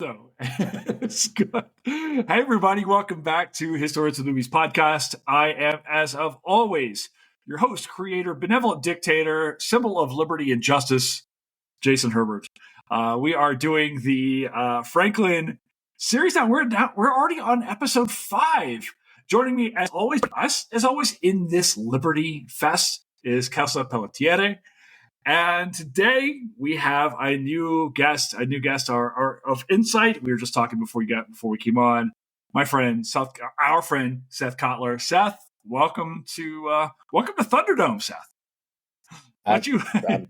So it's good. Hey, everybody, welcome back to Historians of the Movies podcast. I am, as of always, your host, creator, benevolent dictator, symbol of liberty and justice, Jason Herbert. We are doing the Franklin series now. We're already on episode 5. Joining me, as always, in this Liberty Fest is Kelsa Pellettiere. And today we have a new guest our of insight. We were just talking before we came on. My friend, our friend Seth Cotlar. Seth, welcome to Thunderdome, Seth. I'm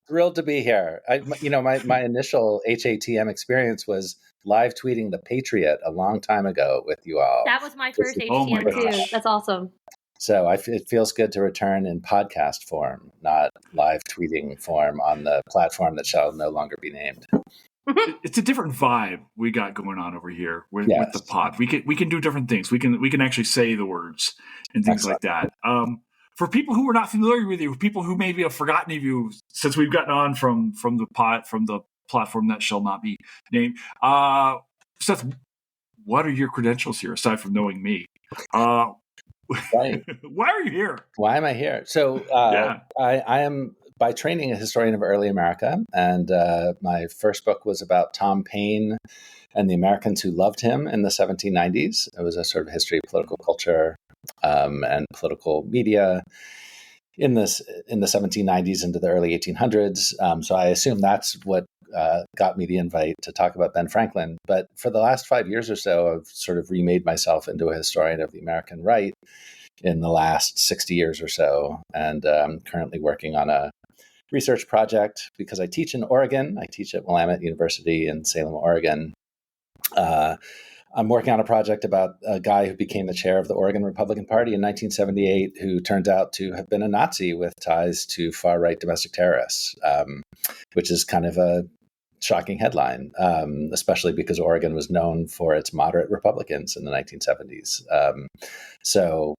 thrilled to be here. My initial HATM experience was live tweeting the Patriot a long time ago with you all. That was my first HATM too. That's awesome. So it feels good to return in podcast form, not live tweeting form on the platform that shall no longer be named. It's a different vibe we got going on over here with the pod. We can do different things. We can actually say the words and things like that. For people who are not familiar with you, people who maybe have forgotten of you since we've gotten on from the platform that shall not be named. Seth, what are your credentials here aside from knowing me? Right. Why are you here? Why am I here? So I am by training a historian of early America, and my first book was about Tom Paine and the Americans who loved him in the 1790s. It was a sort of history of political culture and political media in the 1790s into the early 1800s. So I assume that's what got me the invite to talk about Ben Franklin. But for the last 5 years or so, I've sort of remade myself into a historian of the American right in the last 60 years or so. And I'm currently working on a research project because I teach in Oregon. I teach at Willamette University in Salem, Oregon. I'm working on a project about a guy who became the chair of the Oregon Republican Party in 1978, who turned out to have been a Nazi with ties to far-right domestic terrorists, which is kind of a shocking headline, especially because Oregon was known for its moderate Republicans in the 1970s. So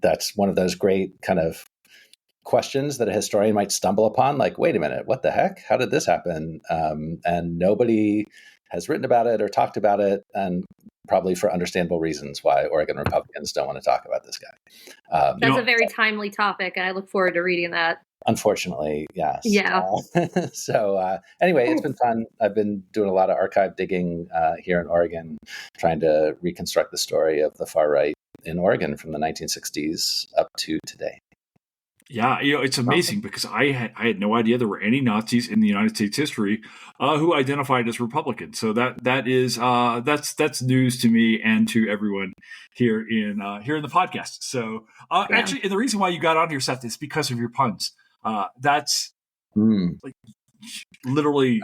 that's one of those great kind of questions that a historian might stumble upon, like, wait a minute, what the heck? How did this happen? And nobody has written about it or talked about it, and probably for understandable reasons why Oregon Republicans don't want to talk about this guy. That's a very timely topic, and I look forward to reading that. Unfortunately, yes. Yeah. So anyway, it's been fun. I've been doing a lot of archive digging here in Oregon, trying to reconstruct the story of the far right in Oregon from the 1960s up to today. Yeah, it's amazing because I had no idea there were any Nazis in the United States history who identified as Republicans. So that's news to me and to everyone here in the podcast. So actually, and the reason why you got on here, Seth, is because of your puns. That's like literally.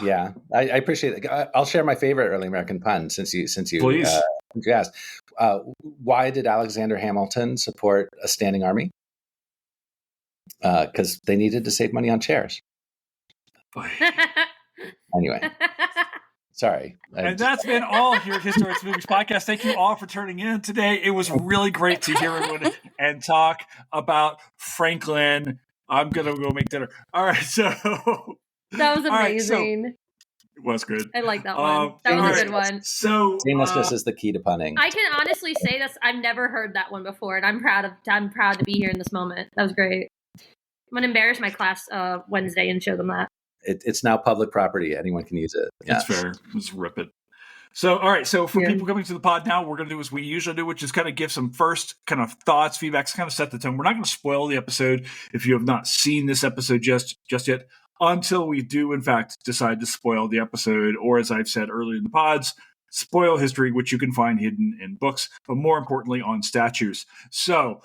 I appreciate it. I'll share my favorite early American pun since you asked. Why did Alexander Hamilton support a standing army? Because they needed to save money on chairs. Anyway, sorry. And that's been all here at Historians of Movies podcast. Thank you all for turning in today. It was really great to hear everyone and talk about Franklin. I'm going to go make dinner. All right, so... That was amazing. It was good. I like that one. That was a good one. So seamlessness is the key to punning. I can honestly say this. I've never heard that one before, and I'm proud to be here in this moment. That was great. I'm going to embarrass my class Wednesday and show them that. It's now public property. Anyone can use it. That's fair. Just rip it. So, all right. So for people coming to the pod now, we're going to do as we usually do, which is kind of give some first kind of thoughts, feedbacks, kind of set the tone. We're not going to spoil the episode if you have not seen this episode just yet, until we do, in fact, decide to spoil the episode, or as I've said earlier in the pods, spoil history, which you can find hidden in books, but more importantly on statues. So,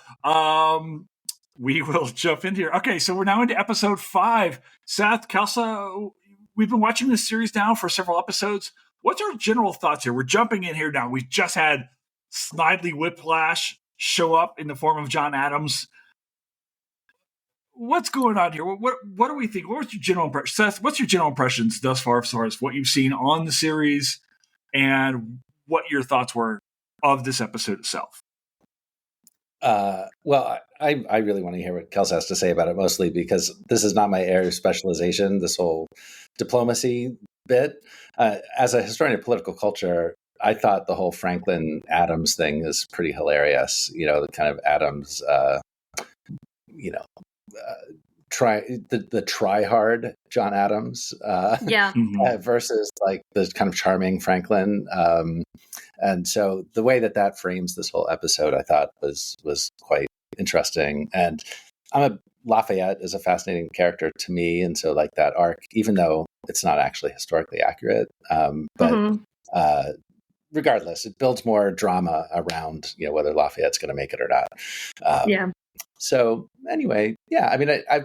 we will jump in here. Okay, so we're now into episode 5. Seth, Kelsa, we've been watching this series now for several episodes. What's our general thoughts here? We're jumping in here now. We just had Snidely Whiplash show up in the form of John Adams. What's going on here? What do we think? What's your general impression? Seth, what's your general impressions thus far as far as what you've seen on the series and what your thoughts were of this episode itself? Well, I really want to hear what Kelsa has to say about it, mostly because this is not my area of specialization, this whole diplomacy bit. As a historian of political culture, I thought the whole Franklin Adams thing is pretty hilarious. The kind of Adams, try hard John Adams, versus like the kind of charming Franklin. And so the way that frames this whole episode, I thought was quite interesting. And Lafayette is a fascinating character to me, and so like that arc, even though it's not actually historically accurate, but regardless, it builds more drama around whether Lafayette's going to make it or not. So anyway, I mean, I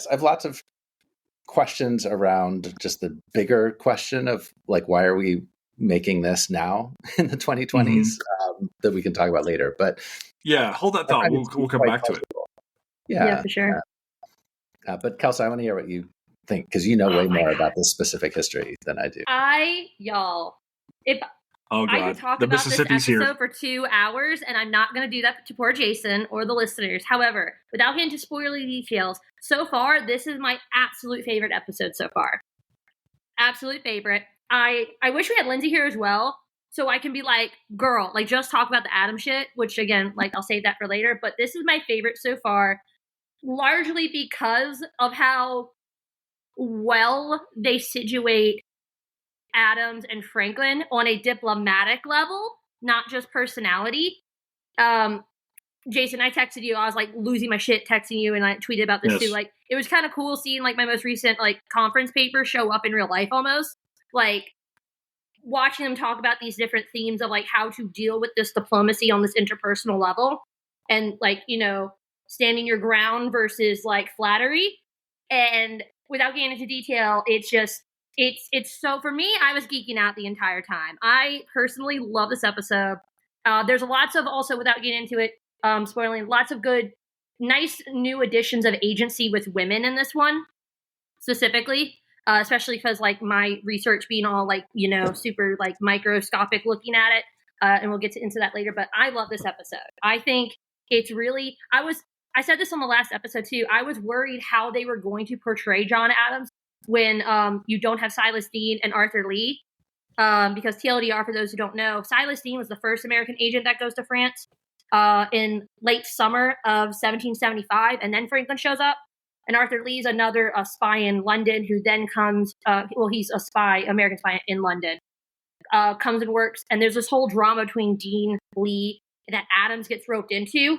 have lots of questions around just the bigger question of like, why are we making this now in the 2020s that we can talk about later. But hold that thought. We'll come back to it. Yeah, for sure. But Kelsa, I want to hear what you think, because you know way more about this specific history than I do. I could talk about this episode for 2 hours, and I'm not going to do that to poor Jason or the listeners. However, without getting into spoilery details, so far, this is my absolute favorite episode so far. Absolute favorite. I wish we had Lindsay here as well, so I can be like, girl, like just talk about the Adam shit, which again, like I'll save that for later. But this is my favorite so far, largely because of how well they situate Adams and Franklin on a diplomatic level, not just personality. Jason, I texted you. I was like losing my shit texting you, and I tweeted about this too. Like, it was kind of cool seeing like my most recent like conference paper show up in real life almost. Like watching them talk about these different themes of like how to deal with this diplomacy on this interpersonal level, and like, standing your ground versus like flattery. And without getting into detail, it's so, for me, I was geeking out the entire time. I personally love this episode. There's lots of, also without getting into it, spoiling, lots of good, nice new additions of agency with women in this one, specifically, especially because like my research being all like, super like microscopic looking at it, and we'll get into that later, but I love this episode. I think it's really, I said this on the last episode too, I was worried how they were going to portray John Adams when you don't have Silas Deane and Arthur Lee, because TLDR, for those who don't know, Silas Deane was the first American agent that goes to France in late summer of 1775, and then Franklin shows up. And Arthur Lee's another spy in London who then comes, he's a spy, American spy in London, comes and works. And there's this whole drama between Deane, Lee, that Adams gets roped into,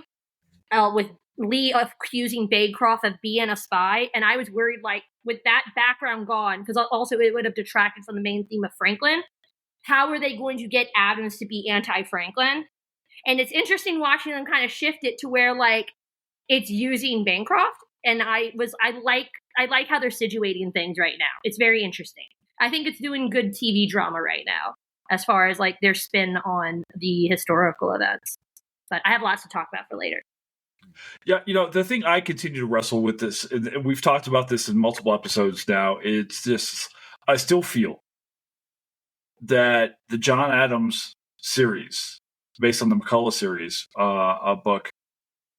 with Lee accusing Bancroft of being a spy. And I was worried, like, with that background gone, because also it would have detracted from the main theme of Franklin, how are they going to get Adams to be anti-Franklin? And it's interesting watching them kind of shift it to where, like, it's using Bancroft. And I like how they're situating things right now. It's very interesting. I think it's doing good TV drama right now, as far as like their spin on the historical events. But I have lots to talk about for later. Yeah, the thing I continue to wrestle with this, and we've talked about this in multiple episodes now, it's just, I still feel that the John Adams series, based on the McCullough series, book,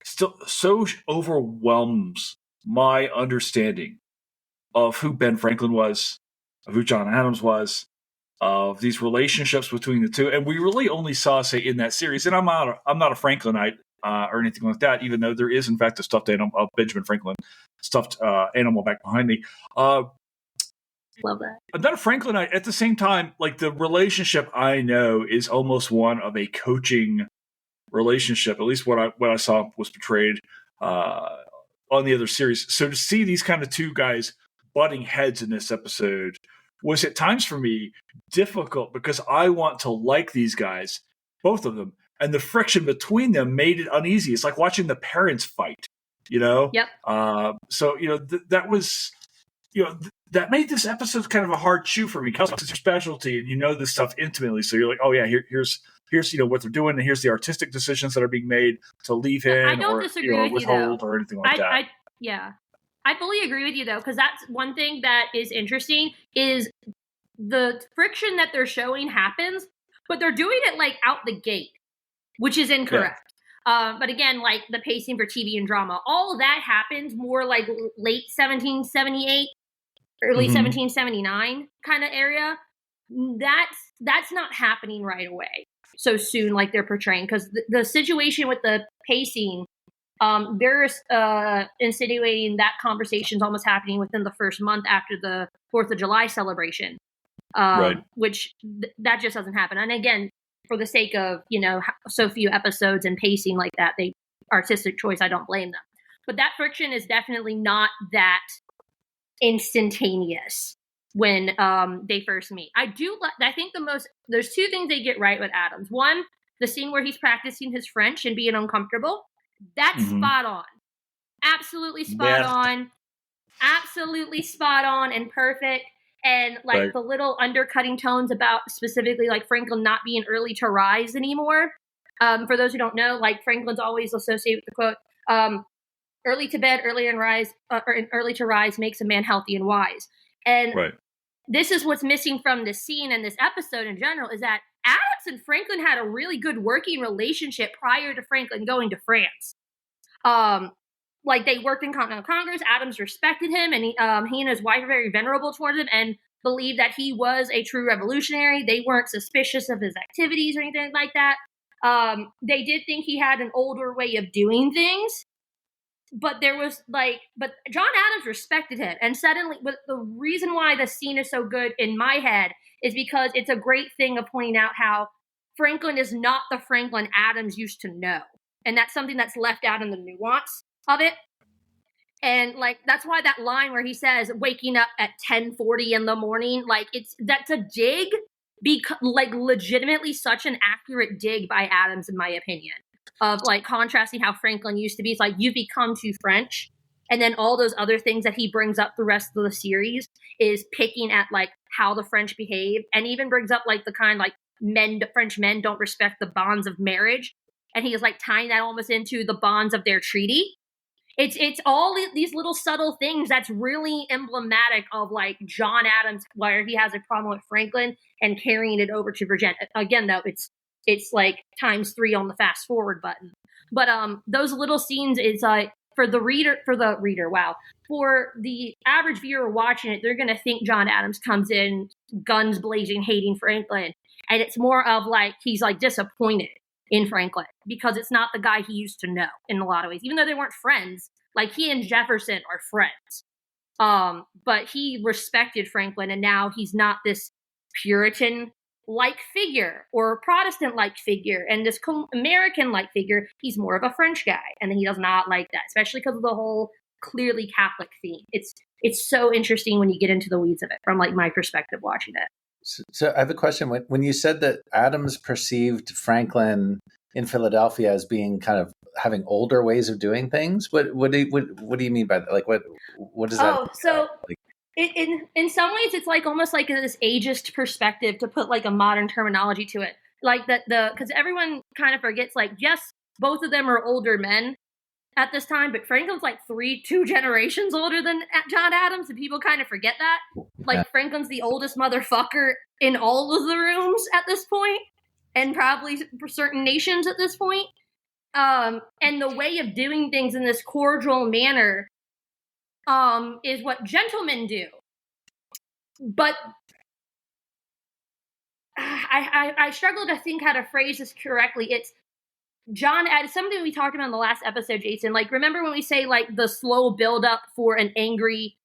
still so overwhelms my understanding of who Ben Franklin was, of who John Adams was, of these relationships between the two. And we really only saw, say, in that series, and I'm not a Franklinite or anything like that, even though there is, in fact, a stuffed animal, Benjamin Franklin stuffed animal back behind me. Love that. I'm not a Franklinite. At the same time, like, the relationship I know is almost one of a coaching relationship. At least what I saw was portrayed on the other series. So to see these kind of two guys butting heads in this episode was at times for me difficult, because I want to like these guys, both of them, and the friction between them made it uneasy. It's like watching the parents fight, Yep. So that was, that made this episode kind of a hard shoe for me. Because it's your specialty, and this stuff intimately. So you're like, oh yeah, here's what they're doing, and here's the artistic decisions that are being made to leave in, I don't disagree with withhold or anything like that. I fully agree with you though, because that's one thing that is interesting is the friction that they're showing happens, but they're doing it like out the gate, which is incorrect. Yeah. But again, like the pacing for TV and drama, all of that happens more like late 1778, early 1779 kind of area. That's not happening right away so soon like they're portraying, because the situation with the pacing, they're insinuating that conversation's almost happening within the first month after the 4th of July celebration, which that just doesn't happen. And again, for the sake of, so few episodes and pacing like that, artistic choice, I don't blame them. But that friction is definitely not that instantaneous when they first meet. I think there's two things they get right with Adams. One, the scene where he's practicing his French and being uncomfortable. That's spot on. Absolutely spot on. Absolutely spot on and perfect. And the little undercutting tones about specifically Franklin not being early to rise anymore. For those who don't know, Franklin's always associated with the quote, early to bed, early to rise makes a man healthy and wise. And this is what's missing from this scene and this episode in general, is that Adams and Franklin had a really good working relationship prior to Franklin going to France. They worked in Continental Congress. Adams respected him, and he and his wife were very venerable towards him and believed that he was a true revolutionary. They weren't suspicious of his activities or anything like that. They did think he had an older way of doing things. But but John Adams respected him. And suddenly, but the reason why the scene is so good in my head is because it's a great thing of pointing out how Franklin is not the Franklin Adams used to know. And that's something that's left out in the nuance of it. And that's why that line where he says, waking up at 10:40 in the morning, that's a dig, legitimately such an accurate dig by Adams, in my opinion. Of contrasting how Franklin used to be. It's you become too French. And then all those other things that he brings up the rest of the series is picking at how the French behave, and even brings up the kind French men don't respect the bonds of marriage. And he is tying that almost into the bonds of their treaty. It's all these little subtle things that's really emblematic of John Adams, where he has a problem with Franklin and carrying it over to Virginia. Again, though, it's ×3 on the fast forward button. But those little scenes is for the average viewer watching it, they're gonna think John Adams comes in guns blazing, hating Franklin, and it's more of he's disappointed in Franklin because it's not the guy he used to know in a lot of ways, even though they weren't friends. He and Jefferson are friends, but he respected Franklin, and now he's not this Puritan-like figure or Protestant-like figure and this American-like figure. He's more of a French guy, and he does not like that, especially because of the whole clearly Catholic theme. It's so interesting when you get into the weeds of it from my perspective watching it. So I have a question. When you said that Adams perceived Franklin in Philadelphia as being kind of having older ways of doing things, what do you mean by that? What does that? Oh, so in some ways it's almost this ageist perspective, to put a modern terminology to it. Because everyone kind of forgets, yes, both of them are older men at this time, but Franklin's 2 generations older than John Adams, and people kind of forget that. Franklin's the oldest motherfucker in all of the rooms at this point, and probably for certain nations at this point. And the way of doing things in this cordial manner is what gentlemen do. But I struggle to think how to phrase this correctly. It's something we talked about in the last episode, Jason. Remember when we say the slow buildup for an angry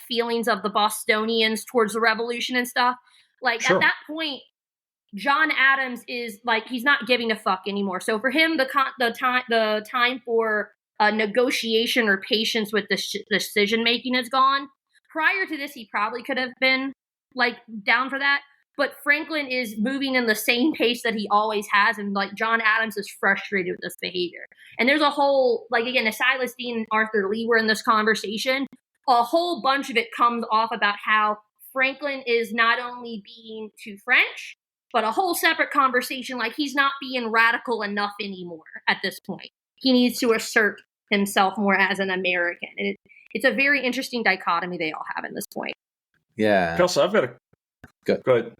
feelings of the Bostonians towards the revolution and stuff? Sure. At that point, John Adams is he's not giving a fuck anymore. So for him, the time for negotiation or patience with decision making is gone. Prior to this, he probably could have been down for that. But Franklin is moving in the same pace that he always has, and John Adams is frustrated with this behavior. And there's a whole again, if Silas Dean and Arthur Lee were in this conversation, a whole bunch of it comes off about how Franklin is not only being too French, but a whole separate conversation he's not being radical enough anymore at this point. He needs to assert himself more as an American, and it's a very interesting dichotomy they all have at this point. Yeah, Kelsa, I've got a go ahead.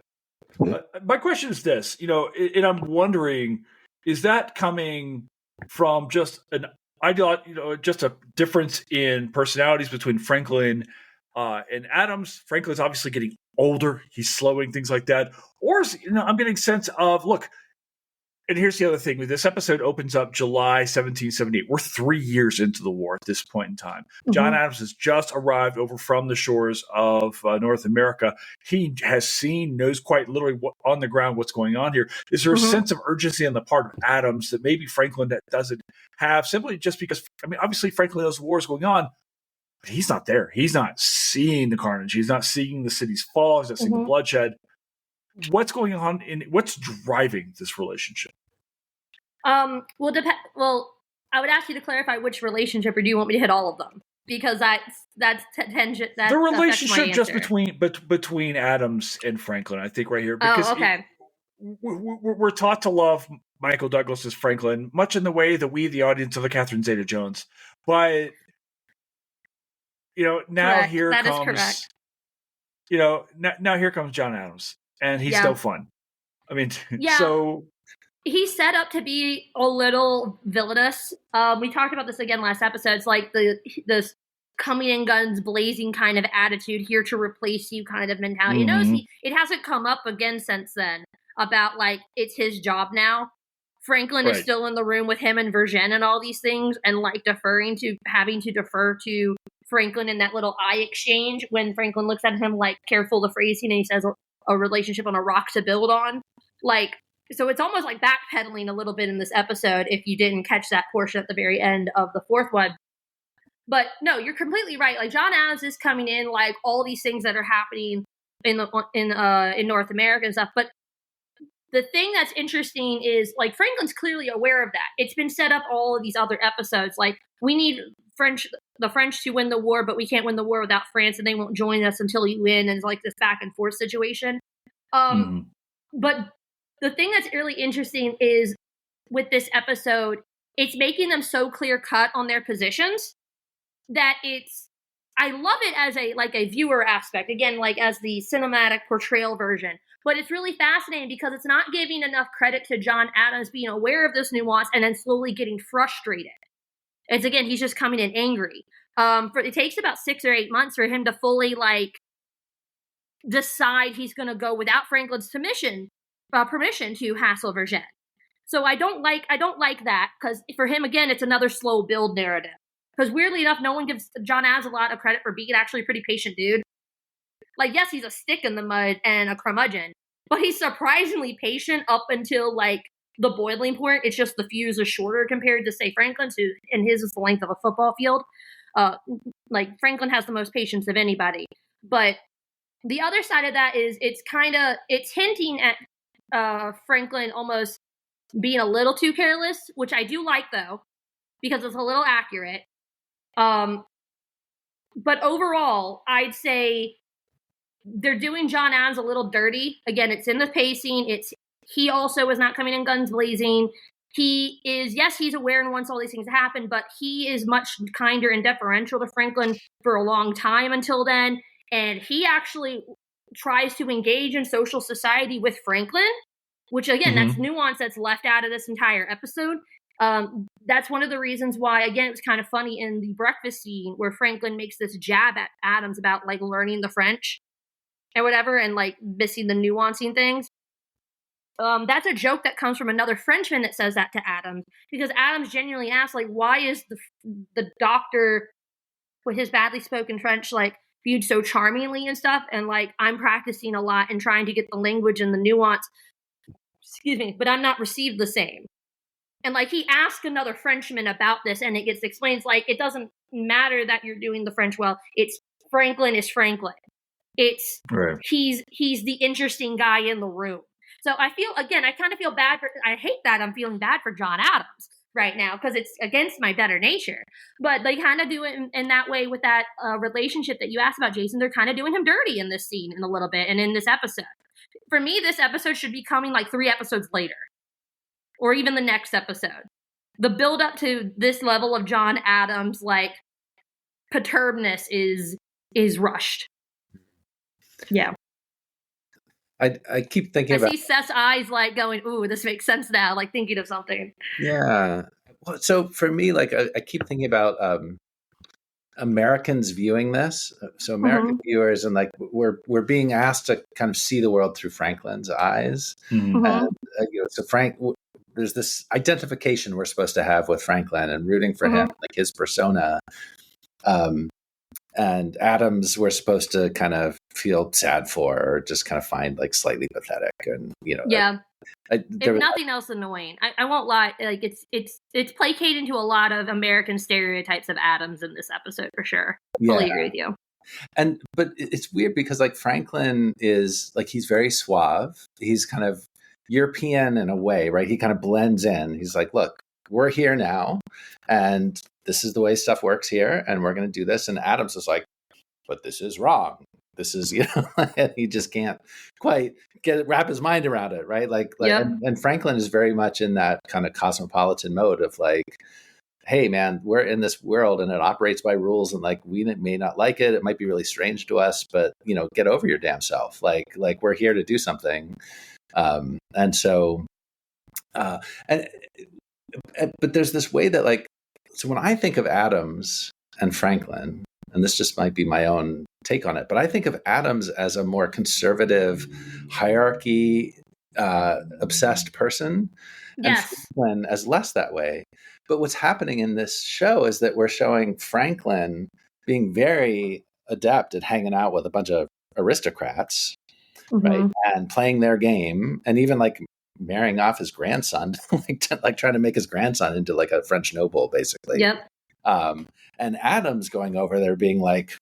My question is this, and I'm wondering, is that coming from just an ideology, just a difference in personalities between Franklin And Adams, Franklin's obviously getting older. He's slowing, things like that. Or, I'm getting a sense of, look, and here's the other thing. This episode opens up July 1778. We're 3 years into the war at this point in time. Mm-hmm. John Adams has just arrived over from the shores of North America. He has seen, knows quite literally on the ground what's going on here. Is there a sense of urgency on the part of Adams that maybe Franklin doesn't have, simply just because, obviously Franklin knows the war is going on, but he's not there. He's not seeing the carnage. He's not seeing the cities fall. He's not seeing the bloodshed. What's going on what's driving this relationship? Well, I would ask you to clarify which relationship, or do you want me to hit all of them? Because that's tangent. The relationship just between Adams and Franklin, I think, right here. Because okay. We're taught to love Michael Douglas as Franklin, much in the way that we, the audience, of the Catherine Zeta-Jones. But now correct. Here that comes. Is correct. Now here comes John Adams. And he's still fun. Yeah. So he's set up to be a little villainous. We talked about this again last episode. It's like this coming in guns blazing kind of attitude, here to replace you kind of mentality. Mm-hmm. It hasn't come up again since then about like it's his job now. Franklin is still in the room with him and Vergennes and all these things, and like having to defer to Franklin in that little eye exchange when Franklin looks at him like, careful the phrasing, and he says a relationship on a rock to build on. So it's almost like backpedaling a little bit in this episode if you didn't catch that portion at the very end of the fourth one. But no, you're completely right. Like, John Adams is coming in, like, all these things that are happening in North America and stuff. But the thing that's interesting is, like, Franklin's clearly aware of that. It's been set up all of these other episodes. Like, we need the French to win the war, but we can't win the war without France, and they won't join us until you win. And it's like this back and forth situation. But the thing that's really interesting is with this episode, it's making them so clear cut on their positions that I love it as a viewer aspect, again, like as the cinematic portrayal version. But it's really fascinating because it's not giving enough credit to John Adams being aware of this nuance and then slowly getting frustrated. It's, again, he's just coming in angry. It takes about 6 or 8 months for him to fully decide he's going to go without Franklin's permission to hassle Vergennes. So I don't like that, because for him, again, it's another slow build narrative. Because weirdly enough, no one gives John Adams a lot of credit for being actually a pretty patient dude. Like, yes, he's a stick in the mud and a curmudgeon, but he's surprisingly patient up until the boiling point. It's just the fuse is shorter compared to, say, Franklin's, and his is the length of a football field. Franklin has the most patience of anybody. But the other side of that is it's hinting at Franklin almost being a little too careless, which I do like, though, because it's a little accurate. But overall, I'd say they're doing John Adams a little dirty. Again, it's in the pacing. He also is not coming in guns blazing. He is, yes, he's aware and wants all these things to happen, but he is much kinder and deferential to Franklin for a long time until then. And he actually tries to engage in social society with Franklin, which, again, that's nuance that's left out of this entire episode. That's one of the reasons why, again, it was kind of funny in the breakfast scene where Franklin makes this jab at Adams about learning the French and whatever, and missing the nuancing things. That's a joke that comes from another Frenchman that says that to Adams, because Adams genuinely asks, why is the doctor with his badly spoken French viewed so charmingly and stuff, and I'm practicing a lot and trying to get the language and the nuance, but I'm not received the same. And he asked another Frenchman about this, and it gets explained it doesn't matter that you're doing the French well. It's Franklin is Franklin. It's right. He's the interesting guy in the room. So I kind of feel bad I hate that I'm feeling bad for John Adams right now, because it's against my better nature. But they kind of do it in that way with that relationship that you asked about, Jason. They're kind of doing him dirty in this scene in a little bit, and in this episode. For me, this episode should be coming 3 episodes later, or even the next episode. The build up to this level of John Adams perturbedness is rushed. Yeah. I keep thinking about... I see Seth's eyes going, ooh, this makes sense now, thinking of something. Yeah. Well, so for me, I keep thinking about Americans viewing this. So American viewers, and like we're being asked to kind of see the world through Franklin's eyes. And so there's this identification we're supposed to have with Franklin and rooting for him, like his persona. And Adams we're supposed to kind of feel sad for, or just kind of find like slightly pathetic, and if nothing else, annoying. I won't lie. Like it's placating to a lot of American stereotypes of Adams in this episode for sure. Fully agree with you. But it's weird because like Franklin is like, he's very suave. He's kind of European in a way, right? He kind of blends in. He's like, look, we're here now, and this is the way stuff works here, and we're going to do this. And Adams is like, but this is wrong. This is, and he just can't quite wrap his mind around it, right? And Franklin is very much in that kind of cosmopolitan mode of like, hey man, we're in this world and it operates by rules, and like we may not like it. It might be really strange to us, but get over your damn self. Like we're here to do something. But there's this way that like, so when I think of Adams and Franklin, and this just might be my own take on it, but I think of Adams as a more conservative, hierarchy obsessed person, and Franklin as less that way. But what's happening in this show is that we're showing Franklin being very adept at hanging out with a bunch of aristocrats, right, and playing their game, and even like marrying off his grandson, like trying to make his grandson into like a French noble, basically. And Adams going over there being like,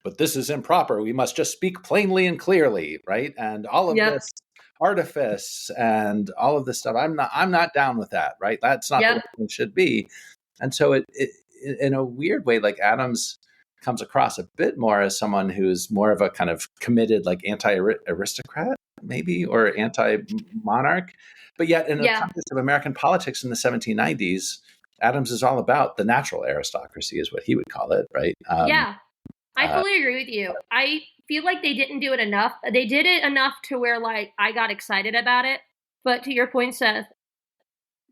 but this is improper. We must just speak plainly and clearly, right? And all of this artifice and all of this stuff, I'm not down with that, right? That's not the way it should be. And so it in a weird way, like Adams comes across a bit more as someone who's more of a kind of committed, like anti-aristocrat, maybe, or anti-monarch. But yet in the context of American politics in the 1790s, Adams is all about the natural aristocracy, is what he would call it, right? I fully agree with you. I feel like they didn't do it enough. They did it enough to where like I got excited about it. But to your point, Seth,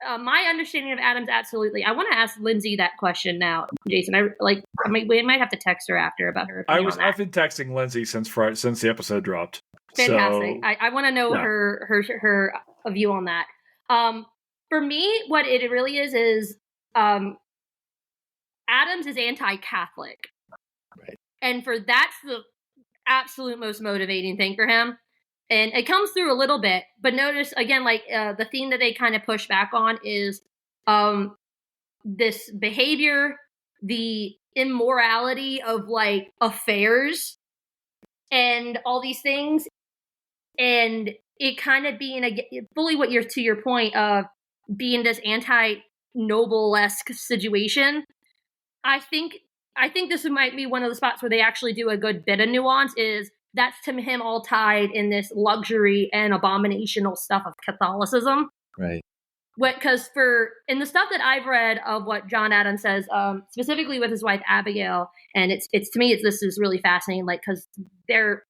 my understanding of Adams, absolutely. I want to ask Lindsay that question now, Jason. We might have to text her after about her. I've been texting Lindsay since the episode dropped. Fantastic. So, I want to know her view on that. For me, what it really is Adams is anti-Catholic. Right. And that's the absolute most motivating thing for him. And it comes through a little bit, but notice again, like the theme that they kind of push back on is this behavior, the immorality of like affairs and all these things. And it kind of being fully what you're, to your point of being this anti-noble-esque situation. I think this might be one of the spots where they actually do a good bit of nuance, is that's to him all tied in this luxury and abominational stuff of Catholicism. Right. Because in the stuff that I've read of what John Adams says, specifically with his wife Abigail, and it's to me, this is really fascinating, like, because their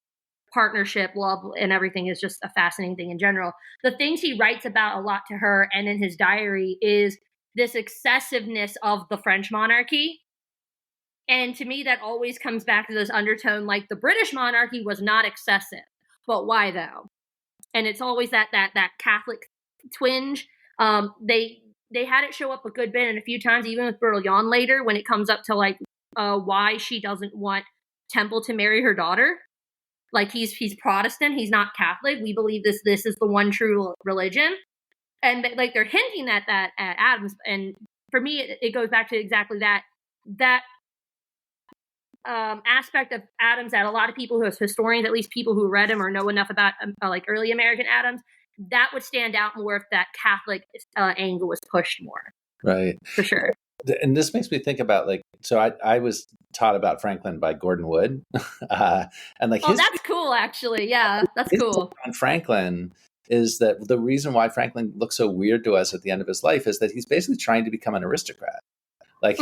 partnership, love, and everything is just a fascinating thing in general. The things he writes about a lot to her and in his diary is this excessiveness of the French monarchy. And to me, that always comes back to this undertone, like the British monarchy was not excessive, but why though? And it's always that Catholic twinge. They had it show up a good bit and a few times, even with Brilliant later, when it comes up to like why she doesn't want Temple to marry her daughter. Like he's Protestant, he's not Catholic. We believe this is the one true religion, and like they're hinting at that at Adams. And for me, it goes back to exactly that aspect of Adams that a lot of people who are historians, at least people who read him or know enough about like early American Adams, that would stand out more if that Catholic angle was pushed more. Right. For sure. And this makes me think about like, so I was taught about Franklin by Gordon Wood, and like, that's cool, actually. Yeah, that's cool. On Franklin is that the reason why Franklin looks so weird to us at the end of his life is that he's basically trying to become an aristocrat. Like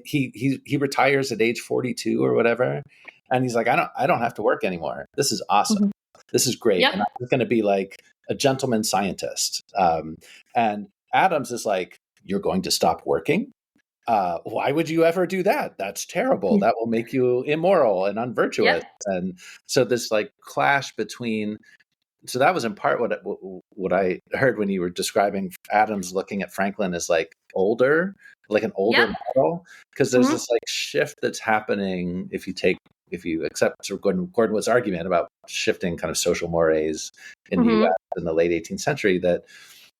he retires at age 42 or whatever, and he's like, I don't have to work anymore. This is awesome. This is great. Yep. And I'm going to be like a gentleman scientist. And Adams is like, you're going to stop working? why would you ever do that? That's terrible. That will make you immoral and unvirtuous. Yep. And so this like clash between, so that was in part what I heard when you were describing Adams looking at Franklin as like older, like an older model, because there's this like shift that's happening if you accept sort of Gordon Wood's argument about shifting kind of social mores in the U.S. in the late 18th century, that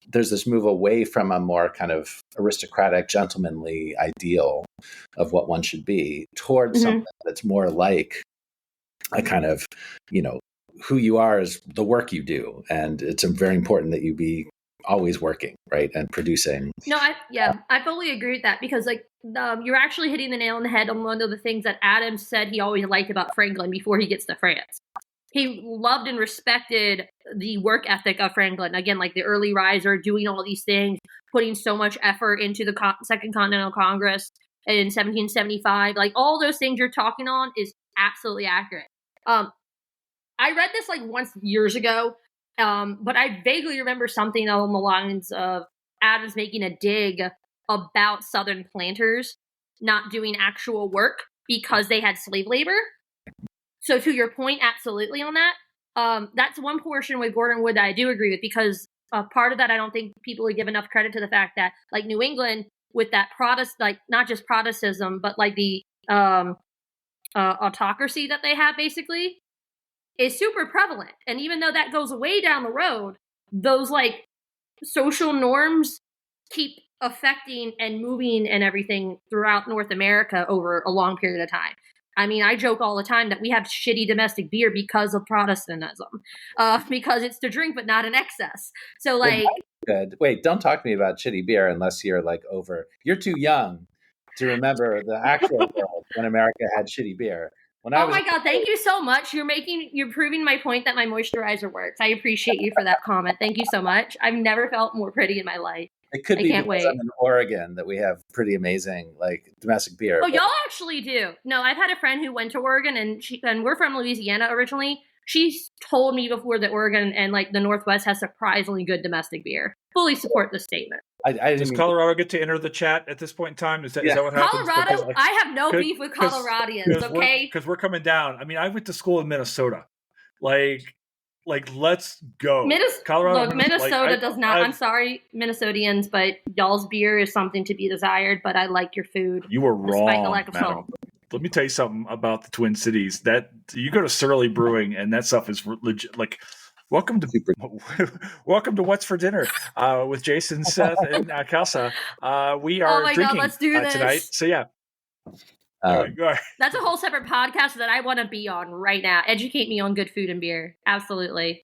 there's this move away from a more kind of aristocratic, gentlemanly ideal of what one should be towards something that's more like a kind of, who you are is the work you do. And it's very important that you be always working, right, and producing. No, I totally agree with that, because like you're actually hitting the nail on the head on one of the things that Adams said he always liked about Franklin before he gets to France. He loved and respected the work ethic of Franklin. Again, like the early riser, doing all these things, putting so much effort into the Second Continental Congress in 1775. Like all those things you're talking on is absolutely accurate. I read this like once years ago, but I vaguely remember something along the lines of Adams making a dig about Southern planters not doing actual work because they had slave labor. So to your point, absolutely on that. That's one portion with Gordon Wood that I do agree with, because part of that, I don't think people give enough credit to the fact that like New England with that like not just Protestantism, but like the autocracy that they have basically is super prevalent. And even though that goes way down the road, those like social norms keep affecting and moving and everything throughout North America over a long period of time. I mean, I joke all the time that we have shitty domestic beer because of Protestantism, because it's to drink, but not in excess. So like, good. Wait, don't talk to me about shitty beer unless you're like you're too young to remember the actual world when America had shitty beer. Oh my God, thank you so much. You're proving my point that my moisturizer works. I appreciate you for that comment. Thank you so much. I've never felt more pretty in my life. It could be because I'm in Oregon that we have pretty amazing like domestic beer. Oh, y'all actually do. No, I've had a friend who went to Oregon, and we're from Louisiana originally. She's told me before that Oregon and like the Northwest has surprisingly good domestic beer. Fully support the statement. Does Colorado get to enter the chat at this point in time? Is that what happens? Colorado, I have no beef with Coloradians, okay? Because we're coming down. I mean, I went to school in Minnesota. Like let's go. Colorado. Minnesota does not. I'm sorry, Minnesotians, but y'all's beer is something to be desired. But I like your food. You were wrong, the lack of salt. Let me tell you something about the Twin Cities. That you go to Surly Brewing, and that stuff is legit. Like, welcome to What's for Dinner with Jason, Seth, and Kelsa. We are drinking let's do this tonight. So yeah. Go ahead. That's a whole separate podcast that I want to be on right now. Educate me on good food and beer. Absolutely.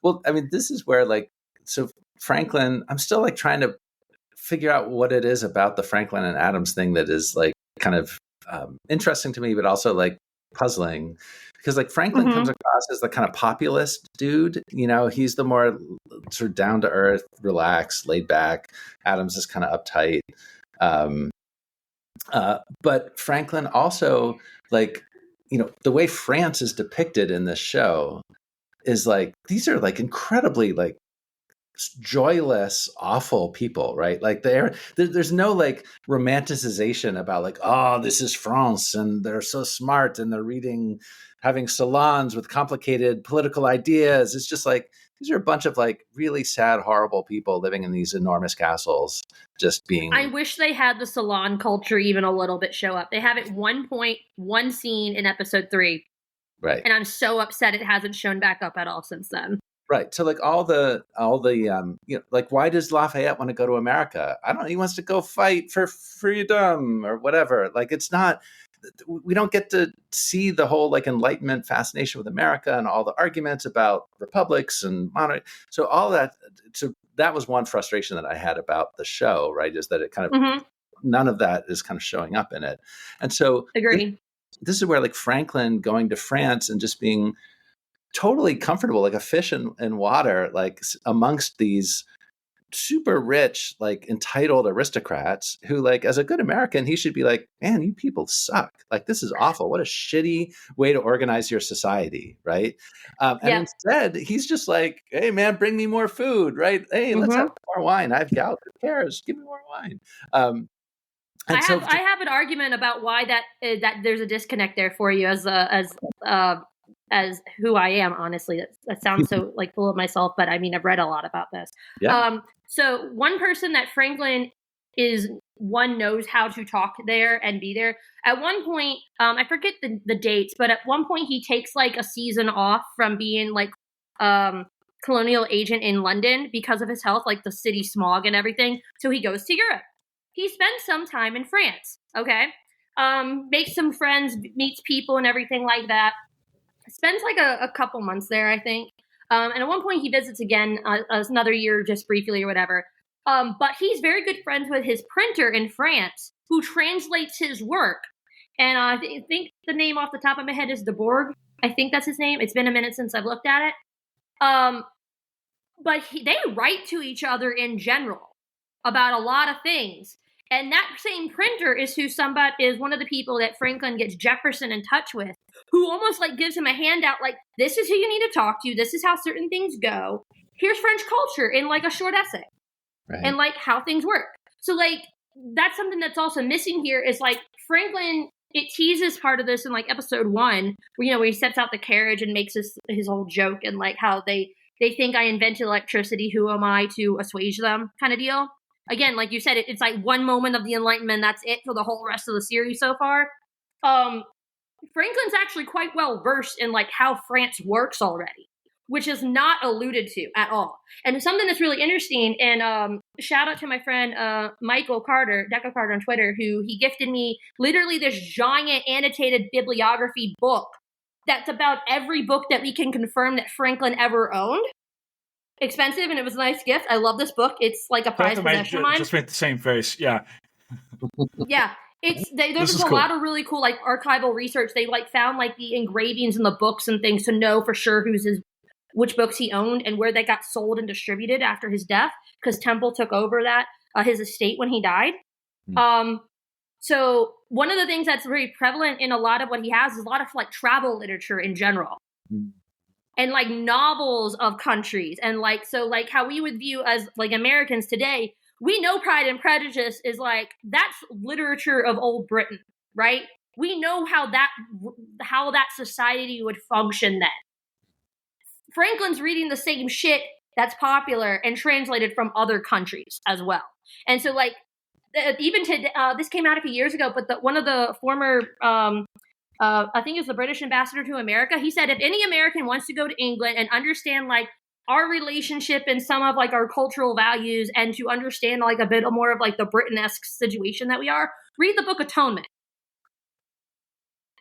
Well, I mean, this is where so Franklin, I'm still like trying to figure out what it is about the Franklin and Adams thing that is like kind of interesting to me, but also like puzzling, because like Franklin comes across as the kind of populist dude. He's the more sort of down to earth, relaxed, laid back. Adams is kind of uptight. But Franklin also, like, the way France is depicted in this show is like, these are like incredibly like joyless, awful people, right? Like there's no like romanticization about like, oh, this is France and they're so smart and they're having salons with complicated political ideas. It's just like, these are a bunch of like really sad, horrible people living in these enormous castles, just being. I wish they had the salon culture even a little bit show up. They have at one point, one scene in episode 3. Right. And I'm so upset it hasn't shown back up at all since then. Right. So like all the like, why does Lafayette want to go to America? I don't know. He wants to go fight for freedom or whatever. Like, it's not, we don't get to see the whole like Enlightenment fascination with America and all the arguments about republics and monarchy. So all that, so that was one frustration that I had about the show, right? Is that it kind of, none of that is kind of showing up in it. And so agree. This is where like Franklin going to France and just being totally comfortable, like a fish in water, like amongst these super rich, like entitled aristocrats who, like, as a good American, he should be like, man, you people suck. Like, this is awful. What a shitty way to organize your society. Right. And instead he's just like, hey man, bring me more food. Right. Hey, let's have more wine. I've gout. Who cares? Give me more wine. I have an argument about why that there's a disconnect there for you as who I am. Honestly, that sounds so like full of myself, but I mean I've read a lot about this. Yeah. So one person that Franklin knows how to talk there and be there. At one point, I forget the dates, but at one point he takes like a season off from being like colonial agent in London because of his health, like the city smog and everything. So he goes to Europe. He spends some time in France, okay? Makes some friends, meets people and everything like that. Spends like a couple months there, I think. And at one point he visits again another year just briefly or whatever. But he's very good friends with his printer in France who translates his work. And I think the name off the top of my head is De Bourg. I think that's his name. It's been a minute since I've looked at it. But they write to each other in general about a lot of things. And that same printer is one of the people that Franklin gets Jefferson in touch with, who almost like gives him a handout, like, this is who you need to talk to. This is how certain things go. Here's French culture in like a short essay. Right. And like how things work. So like, that's something that's also missing here is like Franklin, it teases part of this in like episode 1, where, where he sets out the carriage and makes his whole joke and like how they think I invented electricity. Who am I to assuage them kind of deal. Again, like you said, it's like one moment of the Enlightenment. That's it for the whole rest of the series so far. Franklin's actually quite well versed in like how France works already, which is not alluded to at all. And something that's really interesting, and shout out to my friend Michael Carter, Deca Carter on Twitter, who he gifted me literally this giant annotated bibliography book that's about every book that we can confirm that Franklin ever owned. Expensive, and it was a nice gift. I love this book. It's like a prized possession of mine. Just made the same face, yeah. Yeah, there's a lot of really cool like archival research. They like found like the engravings in the books and things to know for sure which books he owned and where they got sold and distributed after his death, because Temple took over his estate when he died. So one of the things that's very prevalent in a lot of what he has is a lot of like travel literature in general. And like novels of countries. And like, so like how we would view as like Americans today, we know Pride and Prejudice is like, that's literature of old Britain, right? We know how that society would function then. Franklin's reading the same shit that's popular and translated from other countries as well. And so like, even today, this came out a few years ago, but one of the former, I think it was the British ambassador to America. He said, if any American wants to go to England and understand like our relationship and some of like our cultural values and to understand like a bit more of like the Britain-esque situation that we are, read the book Atonement.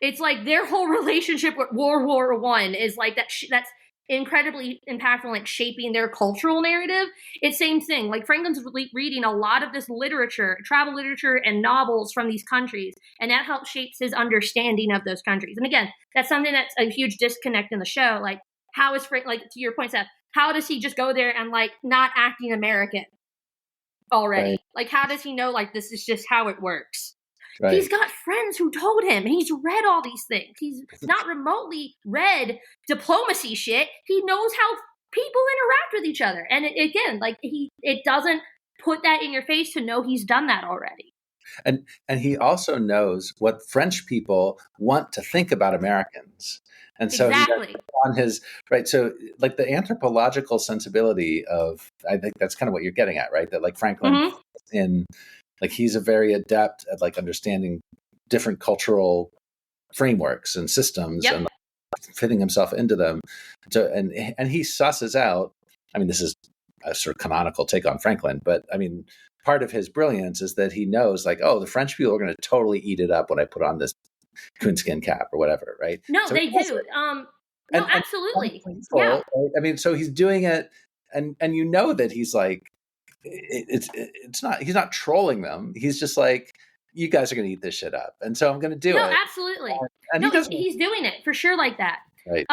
It's like their whole relationship with World War I is like that's incredibly impactful, like shaping their cultural narrative. It's same thing. Like Franklin's reading a lot of this literature, travel literature and novels from these countries, and that helps shapes his understanding of those countries. And again, that's something that's a huge disconnect in the show. Like, how is like to your point, Seth, how does he just go there and like not acting American already? Right. Like, how does he know like this is just how it works? Right. He's got friends who told him, and he's read all these things. He's not remotely read diplomacy shit. He knows how people interact with each other. And again, like it doesn't put that in your face to know he's done that already. And he also knows what French people want to think about Americans. And so exactly. On his right. So like the anthropological sensibility of, I think that's kind of what you're getting at, right? That like Franklin like he's a very adept at like understanding different cultural frameworks and systems and like, fitting himself into them. So and he susses out. I mean, this is a sort of canonical take on Franklin, but I mean, part of his brilliance is that he knows like, oh, the French people are going to totally eat it up when I put on this coonskin cap or whatever, right? No, so they do. No, absolutely. Yeah. Right? I mean, so he's doing it, and you know that he's like. It's not. He's not trolling them. He's just like, you guys are going to eat this shit up, and so I'm going to do it. No, absolutely. And he's doing it for sure, like that. Right.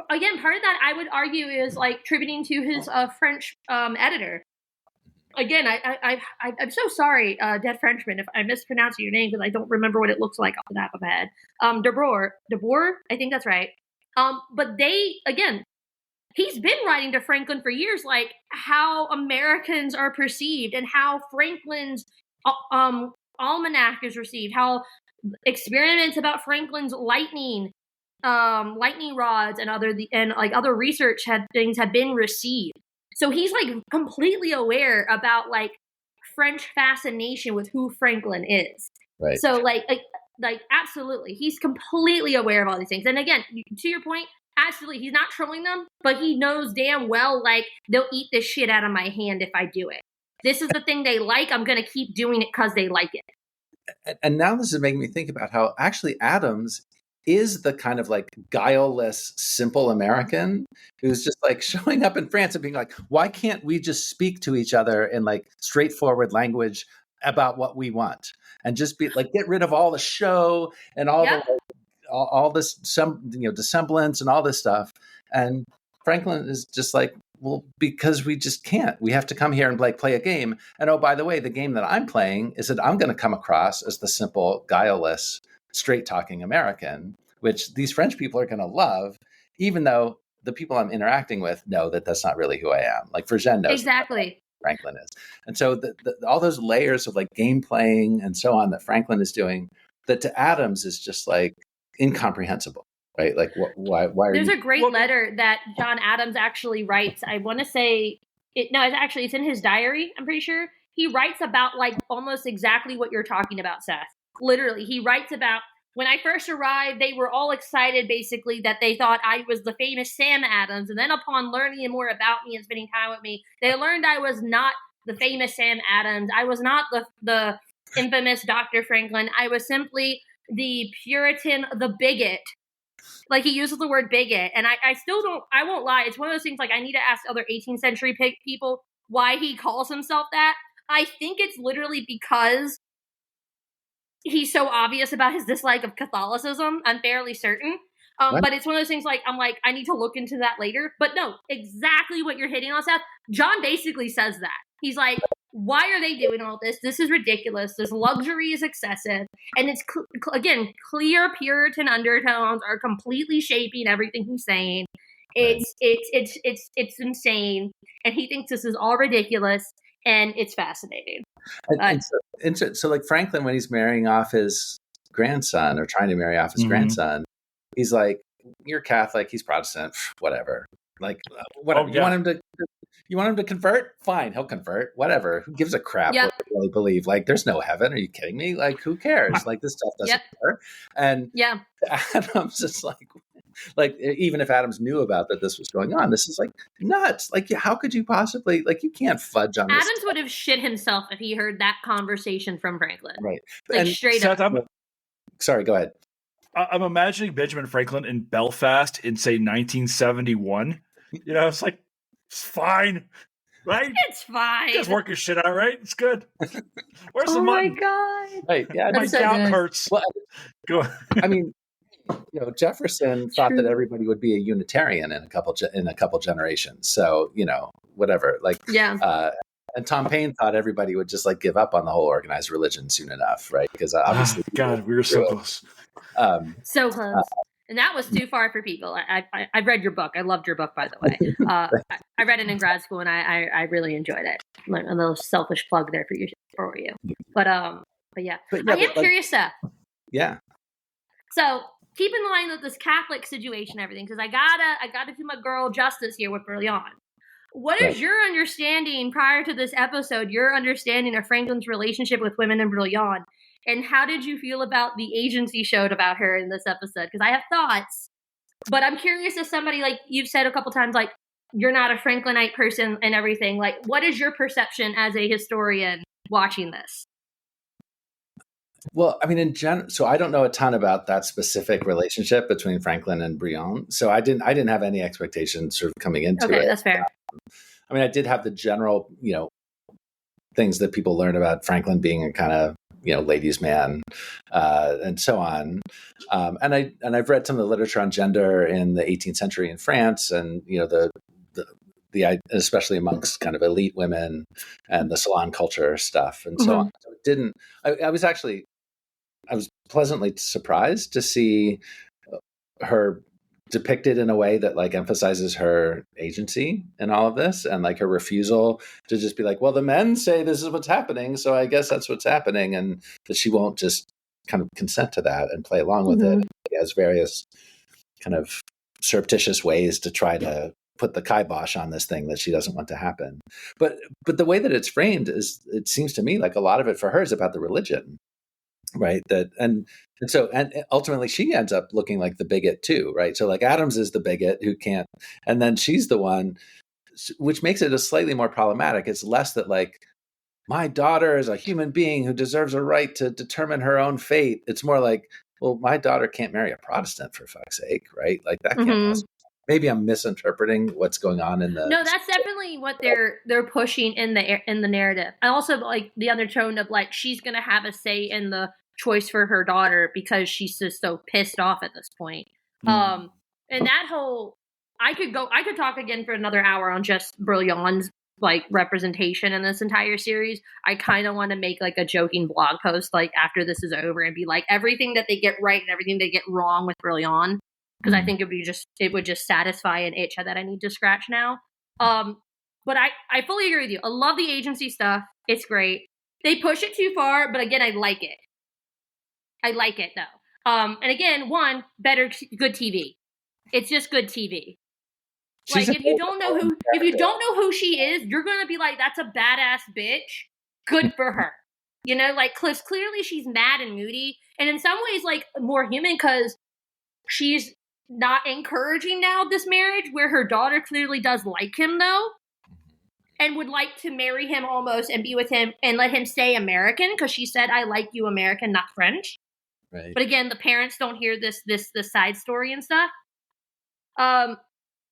Again, part of that I would argue is like attributing to his French editor. Again, I'm so sorry, Dead Frenchman, if I mispronounce your name because I don't remember what it looks like off the top of my head. De Boer, I think that's right. But they again. He's been writing to Franklin for years, like how Americans are perceived and how Franklin's almanac is received, how experiments about Franklin's lightning rods and other research things have been received. So he's like completely aware about like French fascination with who Franklin is. Right. So like absolutely, he's completely aware of all these things. And again, to your point, absolutely, he's not trolling them, but he knows damn well like they'll eat the shit out of my hand if I do it. This is the thing they like. I'm going to keep doing it because they like it. And now this is making me think about how actually Adams is the kind of like guileless, simple American who's just like showing up in France and being like, why can't we just speak to each other in like straightforward language about what we want and just be like, get rid of all the show and all all this, dissemblance and all this stuff. And Franklin is just like, well, because we just can't. We have to come here and like play a game. And oh, by the way, the game that I'm playing is that I'm going to come across as the simple, guileless, straight-talking American, which these French people are going to love, even though the people I'm interacting with know that that's not really who I am. Like Vergennes knows exactly Franklin is. And so all those layers of like game playing and so on that Franklin is doing, that to Adams is just like incomprehensible. Right? Like, why are There's you... a great letter that John Adams actually writes. I want to say it. No, it's in his diary. I'm pretty sure he writes about like almost exactly what you're talking about, Seth. Literally, he writes about when I first arrived, they were all excited basically that they thought I was the famous Sam Adams. And then upon learning more about me and spending time with me, they learned I was not the famous Sam Adams. I was not the infamous Dr. Franklin. I was simply the Puritan, the bigot. Like, he uses the word bigot, and I won't lie, it's one of those things, like, I need to ask other 18th century people why he calls himself that. I think it's literally because he's so obvious about his dislike of Catholicism. I'm fairly certain. But it's one of those things, like, I'm like, I need to look into that later. But no, exactly what you're hitting on, Seth. John basically says that. He's like, why are they doing all this? This is ridiculous. This luxury is excessive. And it's, again, clear Puritan undertones are completely shaping everything he's saying. It's insane. And he thinks this is all ridiculous. And it's fascinating. So like Franklin, when he's marrying off his grandson or trying to marry off his grandson, he's like, you're Catholic, he's Protestant, whatever. Like, whatever. You want him to convert? Fine, he'll convert. Whatever. Who gives a crap what they really believe? Like, there's no heaven. Are you kidding me? Like, who cares? Like, this stuff doesn't matter. And Adams just like, even if Adams knew about that this was going on, this is like nuts. Like, how could you possibly, like, you can't fudge on this. Adams would have shit himself if he heard that conversation from Franklin. Right. Like, and straight up. Sorry, go ahead. I'm imagining Benjamin Franklin in Belfast in, say, 1971. You know, it's like, it's fine, right? It's fine. Just work your shit out, right? It's good. Where's the Oh money? my God. Right. Yeah. My gout hurts. Well, go. I mean, Jefferson thought that everybody would be a Unitarian in a couple generations. So, whatever. Like, and Tom Paine thought everybody would just like give up on the whole organized religion soon enough, right? Because obviously, God, we were so close. So close. And that was too far for people. I've read your book. I loved your book, by the way. I read it in grad school, and I really enjoyed it. A little selfish plug there for you. But yeah. I am curious, Seth. Yeah. So keep in mind that this Catholic situation, and everything, because I gotta do my girl justice here with Brilliant. What is your understanding prior to this episode? Your understanding of Franklin's relationship with women in Brilliant? And how did you feel about the agency showed about her in this episode? Because I have thoughts, but I'm curious if somebody, like you've said a couple times, like you're not a Franklinite person and everything. Like, what is your perception as a historian watching this? Well, I mean, in general, so I don't know a ton about that specific relationship between Franklin and Brilliant. So I didn't have any expectations sort of coming into it. Okay, that's fair. I mean, I did have the general, things that people learn about Franklin being a kind of, ladies' man, and so on. And I've read some of the literature on gender in the 18th century in France, and the especially amongst kind of elite women and the salon culture stuff and so on. So I was pleasantly surprised to see her depicted in a way that like emphasizes her agency in all of this, and like her refusal to just be like, well, the men say this is what's happening, so I guess that's what's happening, and that she won't just kind of consent to that and play along with it. She has various kind of surreptitious ways to try to put the kibosh on this thing that she doesn't want to happen. But the way that it's framed is, it seems to me like a lot of it for her is about the religion, right? That and ultimately she ends up looking like the bigot too, right? So like Adams is the bigot who can't, and then she's the one, which makes it a slightly more problematic. It's less that like, my daughter is a human being who deserves a right to determine her own fate. It's more like, well, my daughter can't marry a Protestant, for fuck's sake, right? Like that can't possibly. Maybe I'm misinterpreting what's going on in the. No, that's definitely what they're pushing in the narrative. I also like the undertone of like she's gonna have a say in the choice for her daughter because she's just so pissed off at this point. And that whole I could talk again for another hour on just Brilliant's like representation in this entire series. I kind of want to make like a joking blog post like after this is over and be like everything that they get right and everything they get wrong with Brilliant, because I think it would just satisfy an itch that I need to scratch now. But I fully agree with you. I love the agency stuff. It's great. They push it too far, but again, I like it. I like it though. And again, good TV. It's just good TV. Like if you don't know who she is, you're gonna be like, that's a badass bitch. Good for her. You know, like clearly she's mad and moody, and in some ways like more human because she's not encouraging now this marriage where her daughter clearly does like him though, and would like to marry him almost and be with him and let him stay American because she said, I like you American, not French. Right. But again, the parents don't hear this side story and stuff.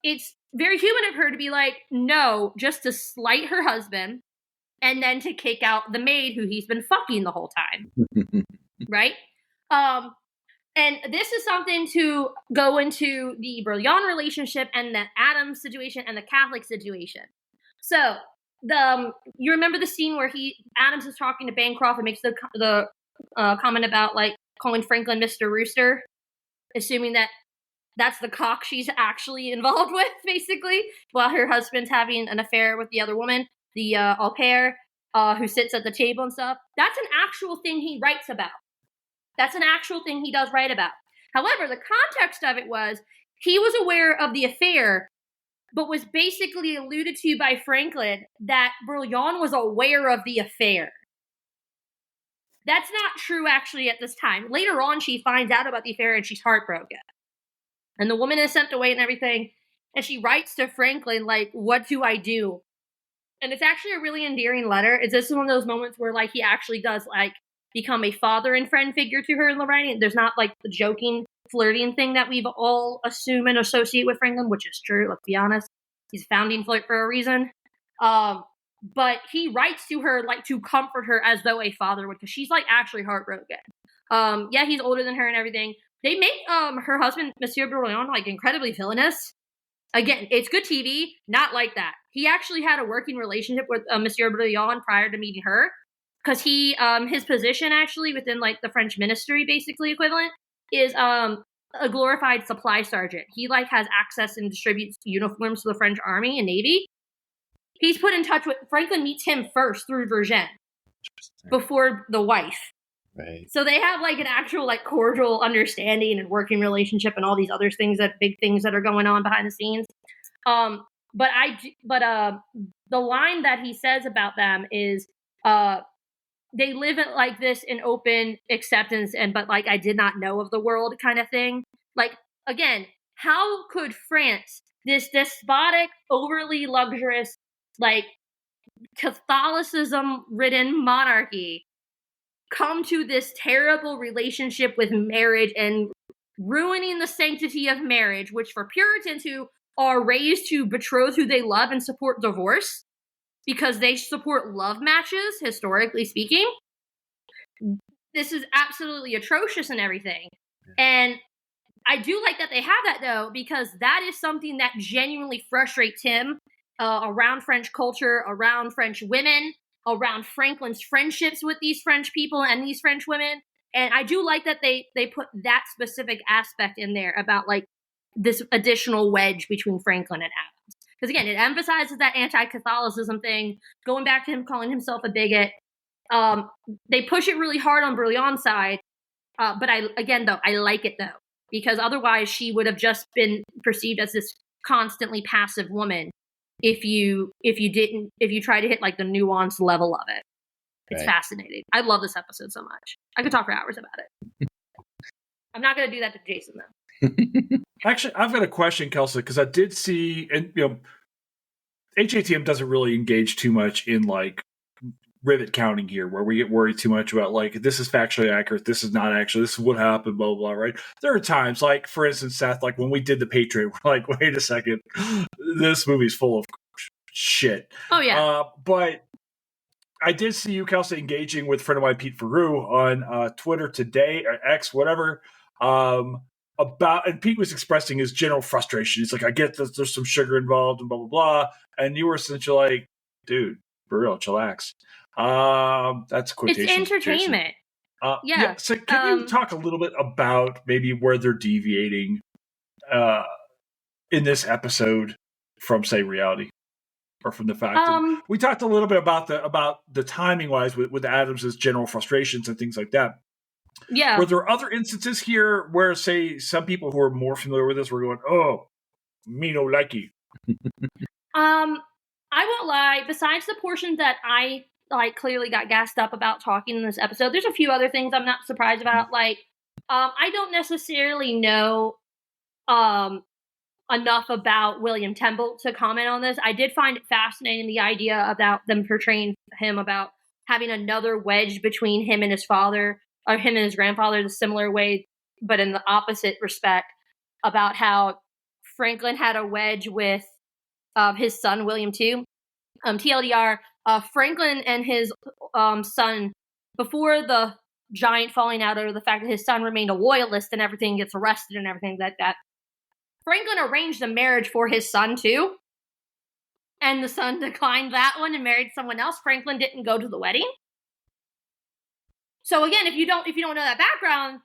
It's very human of her to be like, no, just to slight her husband and then to kick out the maid who he's been fucking the whole time. Right? And this is something to go into the Brilliant relationship and the Adams situation and the Catholic situation. So you remember the scene where Adams is talking to Bancroft and makes the comment about like calling Franklin Mr. Rooster, assuming that that's the cock she's actually involved with, basically, while her husband's having an affair with the other woman, the au pair, who sits at the table and stuff. That's an actual thing he writes about. That's an actual thing he does write about. However, the context of it was he was aware of the affair, but was basically alluded to by Franklin that Brilliant was aware of the affair. That's not true, actually, at this time. Later on, she finds out about the affair and she's heartbroken. And the woman is sent away and everything. And she writes to Franklin, like, what do I do? And it's actually a really endearing letter. This is one of those moments where, like, he actually does, like, become a father and friend figure to her in the writing. There's not, like, the joking, flirting thing that we've all assume and associate with Franklin, which is true, let's be honest. He's a founding flirt for a reason. But he writes to her, like, to comfort her as though a father would, because she's, like, actually heartbroken. Yeah, he's older than her and everything. They make her husband, Monsieur Brilliant, like, incredibly villainous. Again, it's good TV, not like that. He actually had a working relationship with Monsieur Brilliant prior to meeting her, because his position, actually, within, like, the French ministry, basically, equivalent, is a glorified supply sergeant. He, like, has access and distributes uniforms to the French army and navy. He's put in touch with, Franklin meets him first through Vergennes, before the wife. Right. So they have like an actual like cordial understanding and working relationship and all these other things, big things that are going on behind the scenes. But the line that he says about them is, they live it like this in open acceptance but like I did not know of the world kind of thing. Like, again, how could France, this despotic, overly luxurious, like Catholicism-ridden monarchy, come to this terrible relationship with marriage and ruining the sanctity of marriage, which for Puritans who are raised to betroth who they love and support divorce because they support love matches, historically speaking. This is absolutely atrocious and everything. And I do like that they have that, though, because that is something that genuinely frustrates him around French culture, around French women, around Franklin's friendships with these French people and these French women. And I do like that they put that specific aspect in there about, like, this additional wedge between Franklin and Adams. Because again, it emphasizes that anti-Catholicism thing, going back to him calling himself a bigot. They push it really hard on Brilliant's side, but I like it though, because otherwise she would have just been perceived as this constantly passive woman if you try to hit like the nuanced level of it. It's fascinating. I love this episode so much. I could talk for hours about it. I'm not going to do that to Jason though. Actually, I've got a question, Kelsa, because I did see, and HATM doesn't really engage too much in like rivet counting here, where we get worried too much about like, this is factually accurate, this is not actually, this is what happened, blah, blah, blah, right? There are times, like, for instance, Seth, like when we did The Patriot, we're like, wait a second, this movie's full of shit. Oh, yeah. But I did see you, Kelsa, engaging with a friend of mine, Pete Faru, on Twitter today, or X, whatever, about, and Pete was expressing his general frustration. He's like, I get that there's some sugar involved and blah, blah, blah. And you were essentially like, dude, for real, chillax. That's a quotation. It's entertainment. Yeah. So can you talk a little bit about maybe where they're deviating in this episode from, say, reality, or from the fact? We talked a little bit about the timing wise with Adams's general frustrations and things like that. Yeah. Were there other instances here where, say, some people who are more familiar with this were going, "Oh, me no likey"? I won't lie. Besides the portions that I clearly got gassed up about talking in this episode, there's a few other things I'm not surprised about. Like, I don't necessarily know enough about William Temple to comment on this. I did find it fascinating, the idea about them portraying him about having another wedge between him and his father, or him and his grandfather, the similar way, but in the opposite respect, about how Franklin had a wedge with his son, William too. TLDR, Franklin and his son, before the giant falling out over the fact that his son remained a loyalist and everything, gets arrested and everything like that, Franklin arranged a marriage for his son too. And the son declined that one and married someone else. Franklin didn't go to the wedding. So again, if you don't know that background,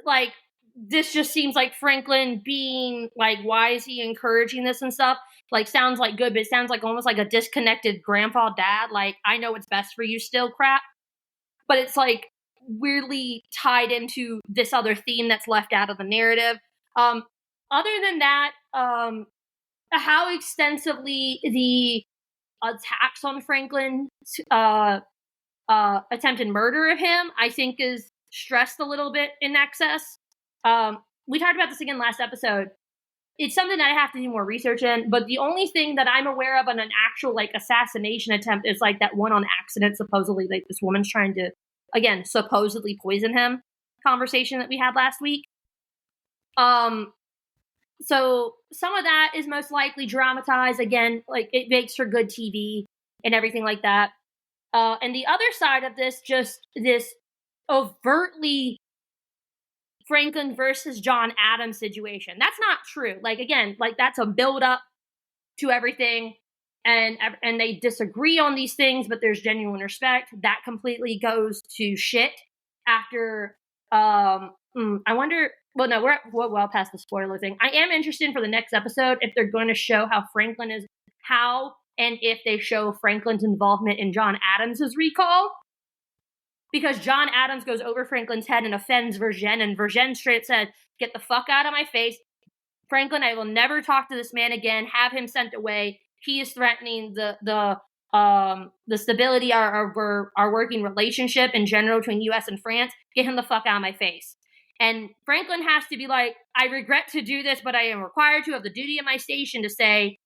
like, this just seems like Franklin being like, why is he encouraging this and stuff? Like, sounds like good, but it sounds like almost like a disconnected grandpa dad. Like, I know what's best for you still crap. But it's like weirdly tied into this other theme that's left out of the narrative. Other than that, how extensively the attacks on Franklin's attempted murder of him, I think, is stressed a little bit in excess. We talked about this again last episode. It's something that I have to do more research in, but the only thing that I'm aware of on an actual like assassination attempt is like that one on accident, supposedly, like this woman's trying to, again, supposedly poison him conversation that we had last week. So some of that is most likely dramatized. Again, like, it makes for good TV and everything like that. And the other side of this, just this overtly Franklin versus John Adams situation. That's not true. Like, again, like, that's a build up to everything, and they disagree on these things, but there's genuine respect. That completely goes to shit after, I wonder, well, no, we're well past the spoiler thing. I am interested for the next episode if they're going to show how Franklin is, how and if they show Franklin's involvement in John Adams's recall. Because John Adams goes over Franklin's head and offends Vergennes, and Vergennes straight said, "Get the fuck out of my face. Franklin, I will never talk to this man again. Have him sent away. He is threatening the stability of our working relationship in general between U.S. and France. Get him the fuck out of my face." And Franklin has to be like, "I regret to do this, but I am required to have the duty of my station to say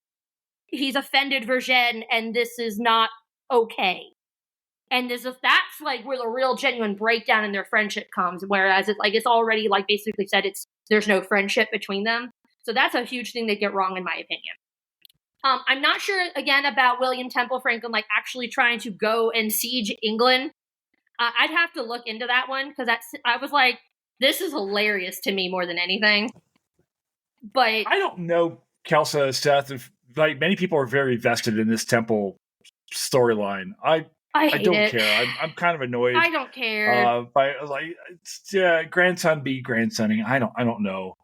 he's offended Vergennes, and this is not okay." And that's like where the real genuine breakdown in their friendship comes. Whereas it's already like basically said there's no friendship between them. So that's a huge thing they get wrong, in my opinion. I'm not sure again about William Temple Franklin like actually trying to go and siege England. I'd have to look into that one, because I was like, this is hilarious to me more than anything. But I don't know, Kelsa, Seth, if like many people are very vested in this Temple storyline. I don't care. I'm kind of annoyed. I don't care. By like, grandson be grandsoning. I don't know.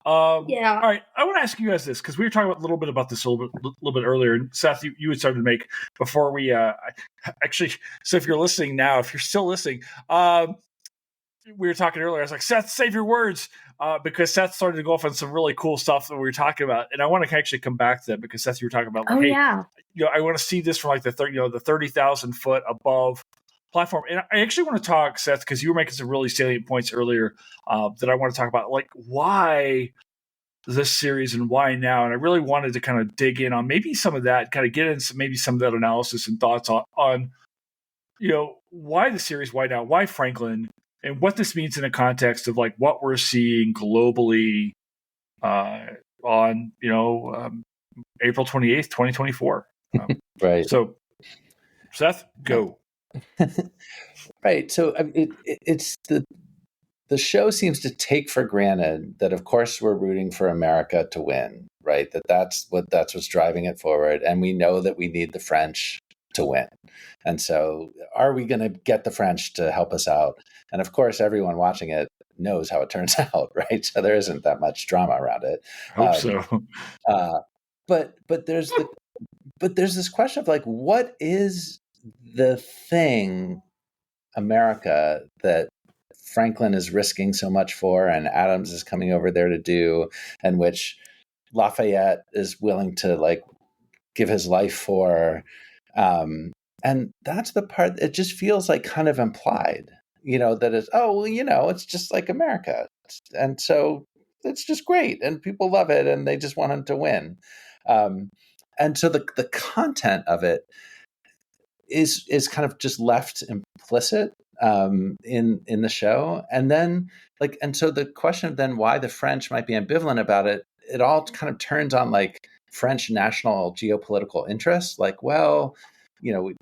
Yeah. All right. I want to ask you guys this because we were talking a little bit about this a little bit earlier. And Seth, you had started to make before we actually. So if you're listening now, if you're still listening, we were talking earlier. I was like, Seth, save your words, because Seth started to go off on some really cool stuff that we were talking about, and I want to actually come back to that because Seth, you were talking about like, I want to see this from like the 30,000 foot above platform, and I actually want to talk, Seth, because you were making some really salient points earlier that I want to talk about, like why this series and why now, and I really wanted to kind of dig in on maybe some of that, kind of get into maybe some of that analysis and thoughts on why the series, why now, why Franklin, and what this means in a context of like what we're seeing globally on April 28th, 2024. Right. So, Seth, go. Right. So it's the show seems to take for granted that, of course, we're rooting for America to win, right? That's what's driving it forward, and we know that we need the French to win. And so, are we going to get the French to help us out? And of course, everyone watching it knows how it turns out, right? So there isn't that much drama around it. Hope so. But there's this question of like, what is the thing, America, that Franklin is risking so much for, and Adams is coming over there to do, and which Lafayette is willing to like give his life for. And that's the part that just feels like kind of implied, that is, it's just like America. And so it's just great. And people love it. And they just want him to win. And so the content of it is kind of just left implicit in the show. And then and so the question of then why the French might be ambivalent about it, it all kind of turns on like French national geopolitical interests. Like, well,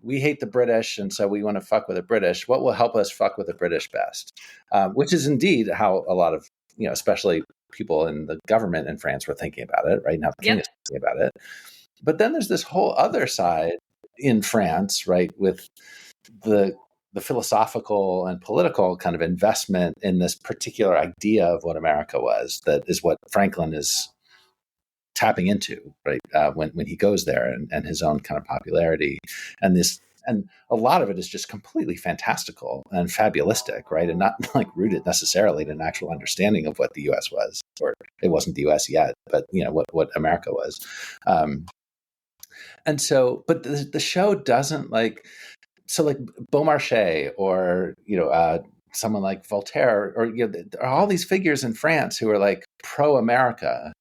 we hate the British, and so we want to fuck with the British. What will help us fuck with the British best? Which is indeed how a lot of, especially people in the government in France were thinking about it, right? Now the king is thinking about it. But then there's this whole other side in France, right, with the philosophical and political kind of investment in this particular idea of what America was. That is what Franklin is tapping into, right, when he goes there, and his own kind of popularity, and a lot of it is just completely fantastical and fabulistic, right, and not like rooted necessarily in an actual understanding of what the U.S. was, or it wasn't the U.S. yet, but what America was. And so, but the show doesn't like Beaumarchais or someone like Voltaire, or there are all these figures in France who are like pro-America.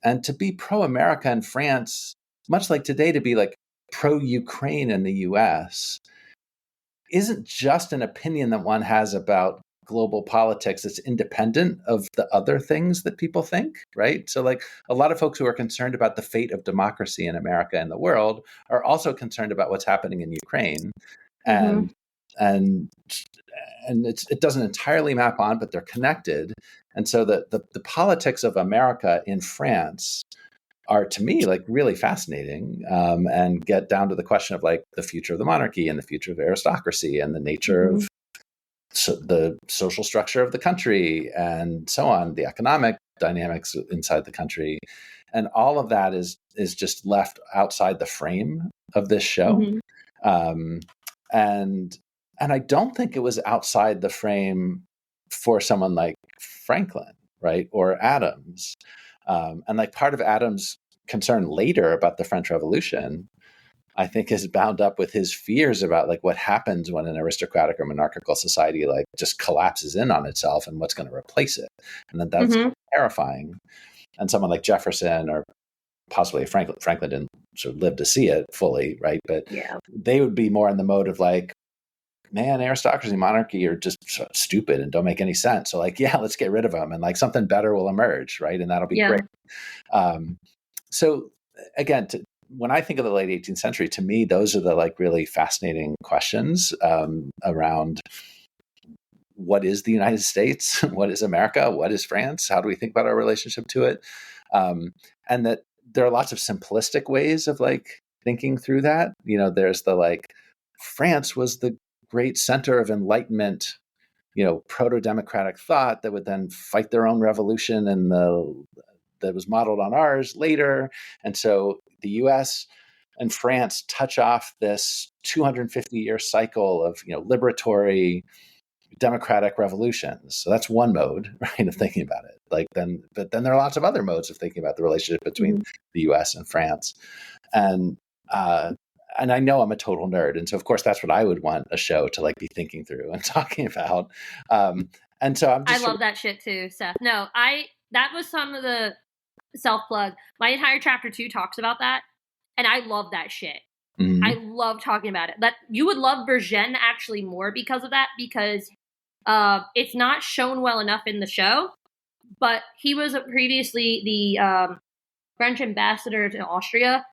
And to be pro-America in France, much like today to be like pro-Ukraine in the US, isn't just an opinion that one has about global politics. It's independent of the other things that people think, right? So like a lot of folks who are concerned about the fate of democracy in America and the world are also concerned about what's happening in Ukraine. And it doesn't entirely map on, but they're connected. And so the politics of America in France are, to me, like really fascinating, and get down to the question of like the future of the monarchy and the future of aristocracy and the nature of the social structure of the country and so on, the economic dynamics inside the country. And all of that is just left outside the frame of this show. And I don't think it was outside the frame for someone like Franklin, right, or Adams. And like part of Adams' concern later about the French Revolution, I think, is bound up with his fears about like what happens when an aristocratic or monarchical society like just collapses in on itself and what's going to replace it. And then that's terrifying. And someone like Jefferson or possibly Franklin didn't sort of live to see it fully, right? But they would be more in the mode of like, man, aristocracy, monarchy are just stupid and don't make any sense. So like, let's get rid of them, and like something better will emerge, right? And that'll be great. So again, when I think of the late 18th century, to me, those are the like really fascinating questions around what is the United States, what is America, what is France, how do we think about our relationship to it, and that there are lots of simplistic ways of like thinking through that. There's the like France was the great center of enlightenment, proto-democratic thought that would then fight their own revolution and that was modeled on ours later. And so the US and France touch off this 250-year cycle of liberatory democratic revolutions. So that's one mode, right, of thinking about it. But then there are lots of other modes of thinking about the relationship between the US and France. And I know I'm a total nerd. And so, of course, that's what I would want a show to be thinking through and talking about. And so I love that shit too, Seth. No, that was some of the self-plug. My entire chapter 2 talks about that. And I love that shit. Mm-hmm. I love talking about it. That you would love Vergennes actually more because of that, because it's not shown well enough in the show. But he was previously the French ambassador to Austria,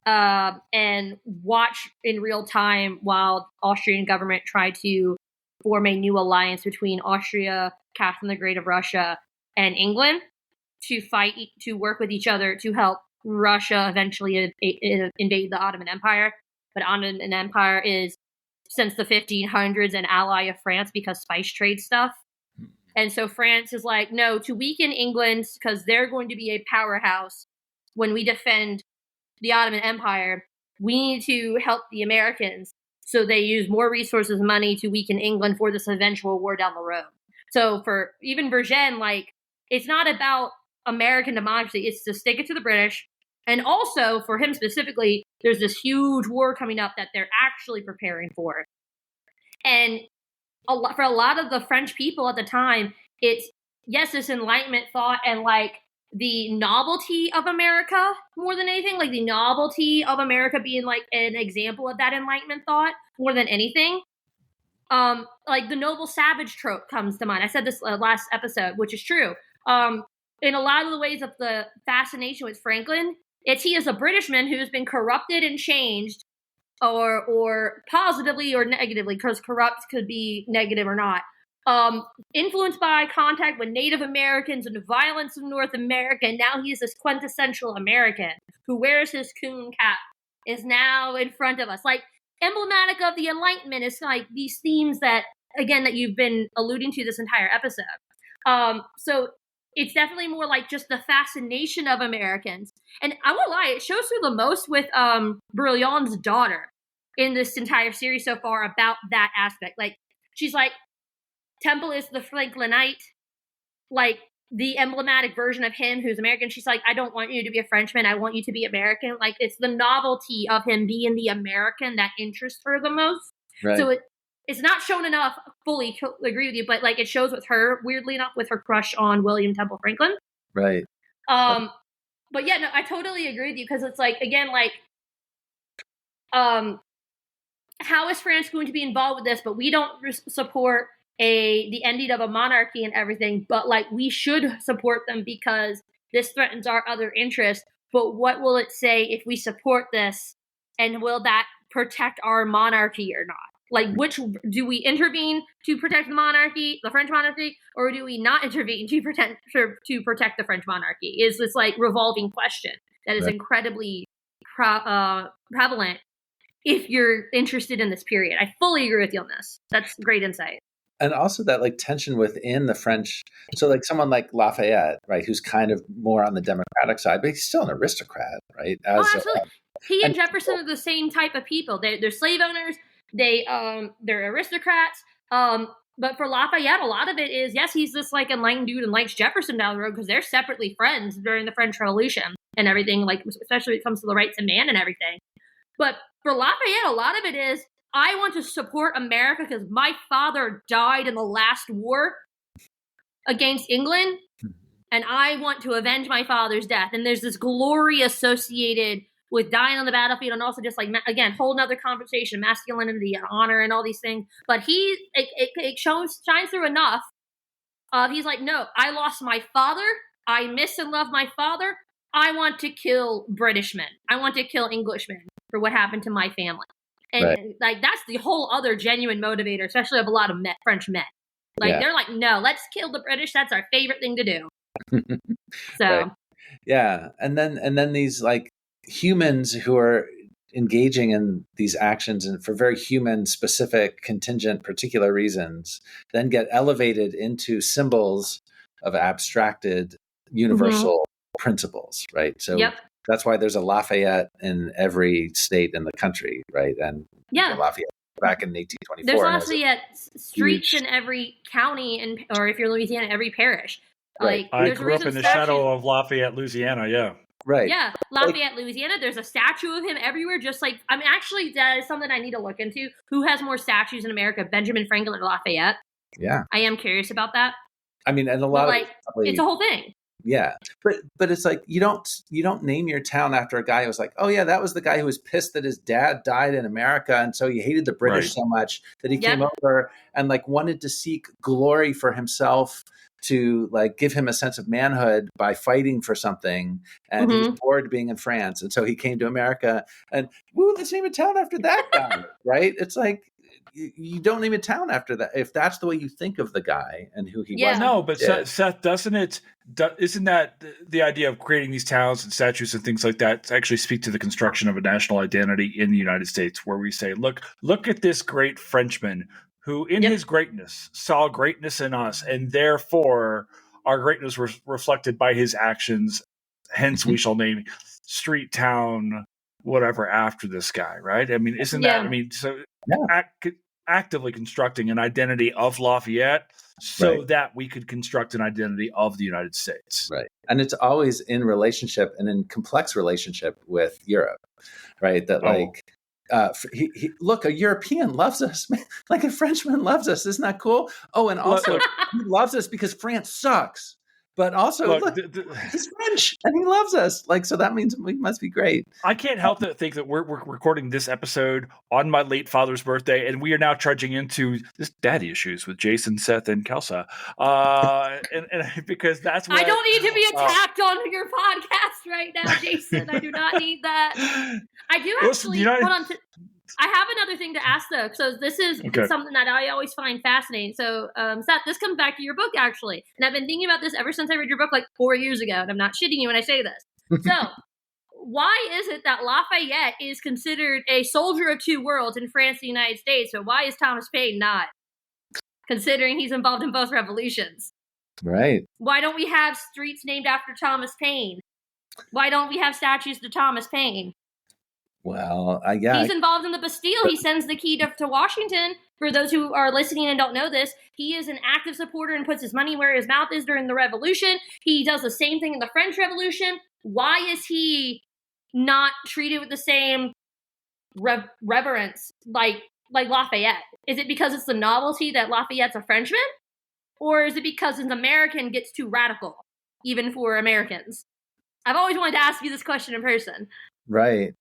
and watch in real time while Austrian government tried to form a new alliance between Austria, Catherine the Great of Russia, and England to work with each other to help Russia eventually invade the Ottoman Empire. But Ottoman Empire is, since the 1500s, an ally of France because spice trade stuff. And so France is like, no, to weaken England, because they're going to be a powerhouse when we defend the Ottoman Empire, we need to help the Americans. So they use more resources and money to weaken England for this eventual war down the road. So for even Vergennes, it's not about American democracy. It's to stick it to the British. And also, for him specifically, there's this huge war coming up that they're actually preparing for. And for a lot of the French people at the time, it's, yes, this Enlightenment thought and the novelty of America more than anything, the novelty of America being an example of that Enlightenment thought more than anything. The noble savage trope comes to mind. I said this last episode, which is true. In a lot of the ways of the fascination with Franklin, he is a Britishman who's been corrupted and changed, or positively or negatively, because corrupt could be negative or not. Influenced by contact with Native Americans and the violence of North America, and now he's this quintessential American who wears his coon cap, is now in front of us. Emblematic of the Enlightenment is these themes that you've been alluding to this entire episode. So it's definitely more just the fascination of Americans. And I won't lie, it shows through the most with Brilliant's daughter in this entire series so far about that aspect. She's Temple is the Franklinite, the emblematic version of him who's American. She's I don't want you to be a Frenchman. I want you to be American. It's the novelty of him being the American that interests her the most. Right. So it's not shown enough, fully agree with you, but it shows with her, weirdly enough, with her crush on William Temple Franklin. Right. But yeah, no, I totally agree with you, because it's how is France going to be involved with this? But we don't support the ending of a monarchy and everything, but we should support them because this threatens our other interests. But what will it say if we support this, and will that protect our monarchy or not? Which do we intervene to protect the monarchy, the French monarchy, or do we not intervene to protect the French monarchy? Is this revolving question that is incredibly prevalent if you're interested in this period. I fully agree with you on this. That's great insight. And also that tension within the French. So someone like Lafayette, right, who's kind of more on the democratic side, but he's still an aristocrat, right? Absolutely. He and Jefferson are the same type of people. They're slave owners. They're aristocrats. But for Lafayette, a lot of it is, yes, he's this enlightened dude and likes Jefferson down the road because they're separately friends during the French Revolution and everything, especially when it comes to the rights of man and everything. But for Lafayette, a lot of it is, I want to support America because my father died in the last war against England, and I want to avenge my father's death. And there's this glory associated with dying on the battlefield, and also just again, whole nother conversation, masculinity and honor and all these things. But it shines through enough. He's no, I lost my father. I miss and love my father. I want to kill Britishmen. I want to kill Englishmen for what happened to my family. And that's the whole other genuine motivator, especially of a lot of French men. They're no, let's kill the British. That's our favorite thing to do. So, yeah. And then these humans who are engaging in these actions and for very human, specific, contingent, particular reasons, then get elevated into symbols of abstracted, universal principles, right? So that's why there's a Lafayette in every state in the country, right? And Lafayette back in 1824. There's Lafayette streets in every county, or if you're Louisiana, every parish. Right. I grew up in the shadow of Lafayette, Louisiana. Yeah. Right. Yeah, Lafayette, Louisiana. There's a statue of him everywhere. Just like, I mean, actually, that is something I need to look into. Who has more statues in America, Benjamin Franklin or Lafayette? Yeah, I am curious about that. I mean, and a lot of it's a whole thing. Yeah, but it's like you don't name your town after a guy who was like, oh yeah, that was the guy who was pissed that his dad died in America, and so he hated the British so much that he came over and like wanted to seek glory for himself, to like give him a sense of manhood by fighting for something, and he was bored being in France, and so he came to America, and let's name a town after that guy. Right? It's like you don't name a town after that if that's the way you think of the guy and who he was. No, but Seth, isn't that the idea of creating these towns and statues and things like that to actually speak to the construction of a national identity in the United States, where we say, look at this great Frenchman who in his greatness saw greatness in us, and therefore our greatness was reflected by his actions. Hence we shall name street, town, whatever after this guy, right? I mean, isn't that, I mean, so actively constructing an identity of Lafayette so that we could construct an identity of the United States. Right. And it's always in relationship and in complex relationship with Europe, right? That look, a European loves us, like a Frenchman loves us. Isn't that cool? Oh, and also he loves us because France sucks. But also, look, he's French and he loves us. Like, so that means we must be great. I can't help but think that we're recording this episode on my late father's birthday, and we are now trudging into this daddy issues with Jason, Seth, and Kelsa. And because that's what I don't need to be attacked on your podcast right now, Jason. I do not need that. I do actually. Hold on. I have another thing to ask, though. So this is something that I always find fascinating. So, Seth, this comes back to your book, actually. And I've been thinking about this ever since I read your book like 4 years ago. And I'm not shitting you when I say this. So why is it that Lafayette is considered a soldier of two worlds in France and the United States? So why is Thomas Paine not, considering he's involved in both revolutions? Right. Why don't we have streets named after Thomas Paine? Why don't we have statues to Thomas Paine? Well, he's involved in the Bastille. He sends the key to Washington. For those who are listening and don't know this, he is an active supporter and puts his money where his mouth is during the Revolution. He does the same thing in the French Revolution. Why is he not treated with the same reverence like Lafayette? Is it because it's the novelty that Lafayette's a Frenchman? Or is it because an American gets too radical, even for Americans? I've always wanted to ask you this question in person. Right.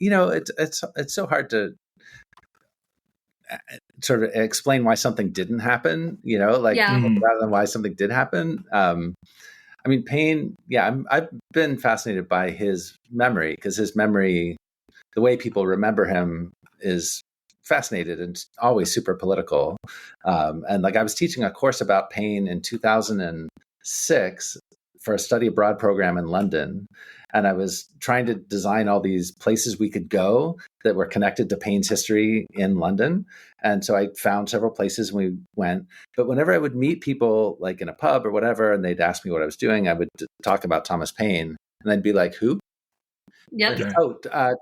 You know, it's so hard to sort of explain why something didn't happen, you know, like rather than why something did happen. I mean, Paine, I've been fascinated by his memory, because his memory, the way people remember him, is fascinated and always super political. And like I was teaching a course about Paine in 2006 for a study abroad program in London. And I was trying to design all these places we could go that were connected to Paine's history in London. And so I found several places and we went. But whenever I would meet people like in a pub or whatever, and they'd ask me what I was doing, I would talk about Thomas Paine. And they'd be like, who? Yep.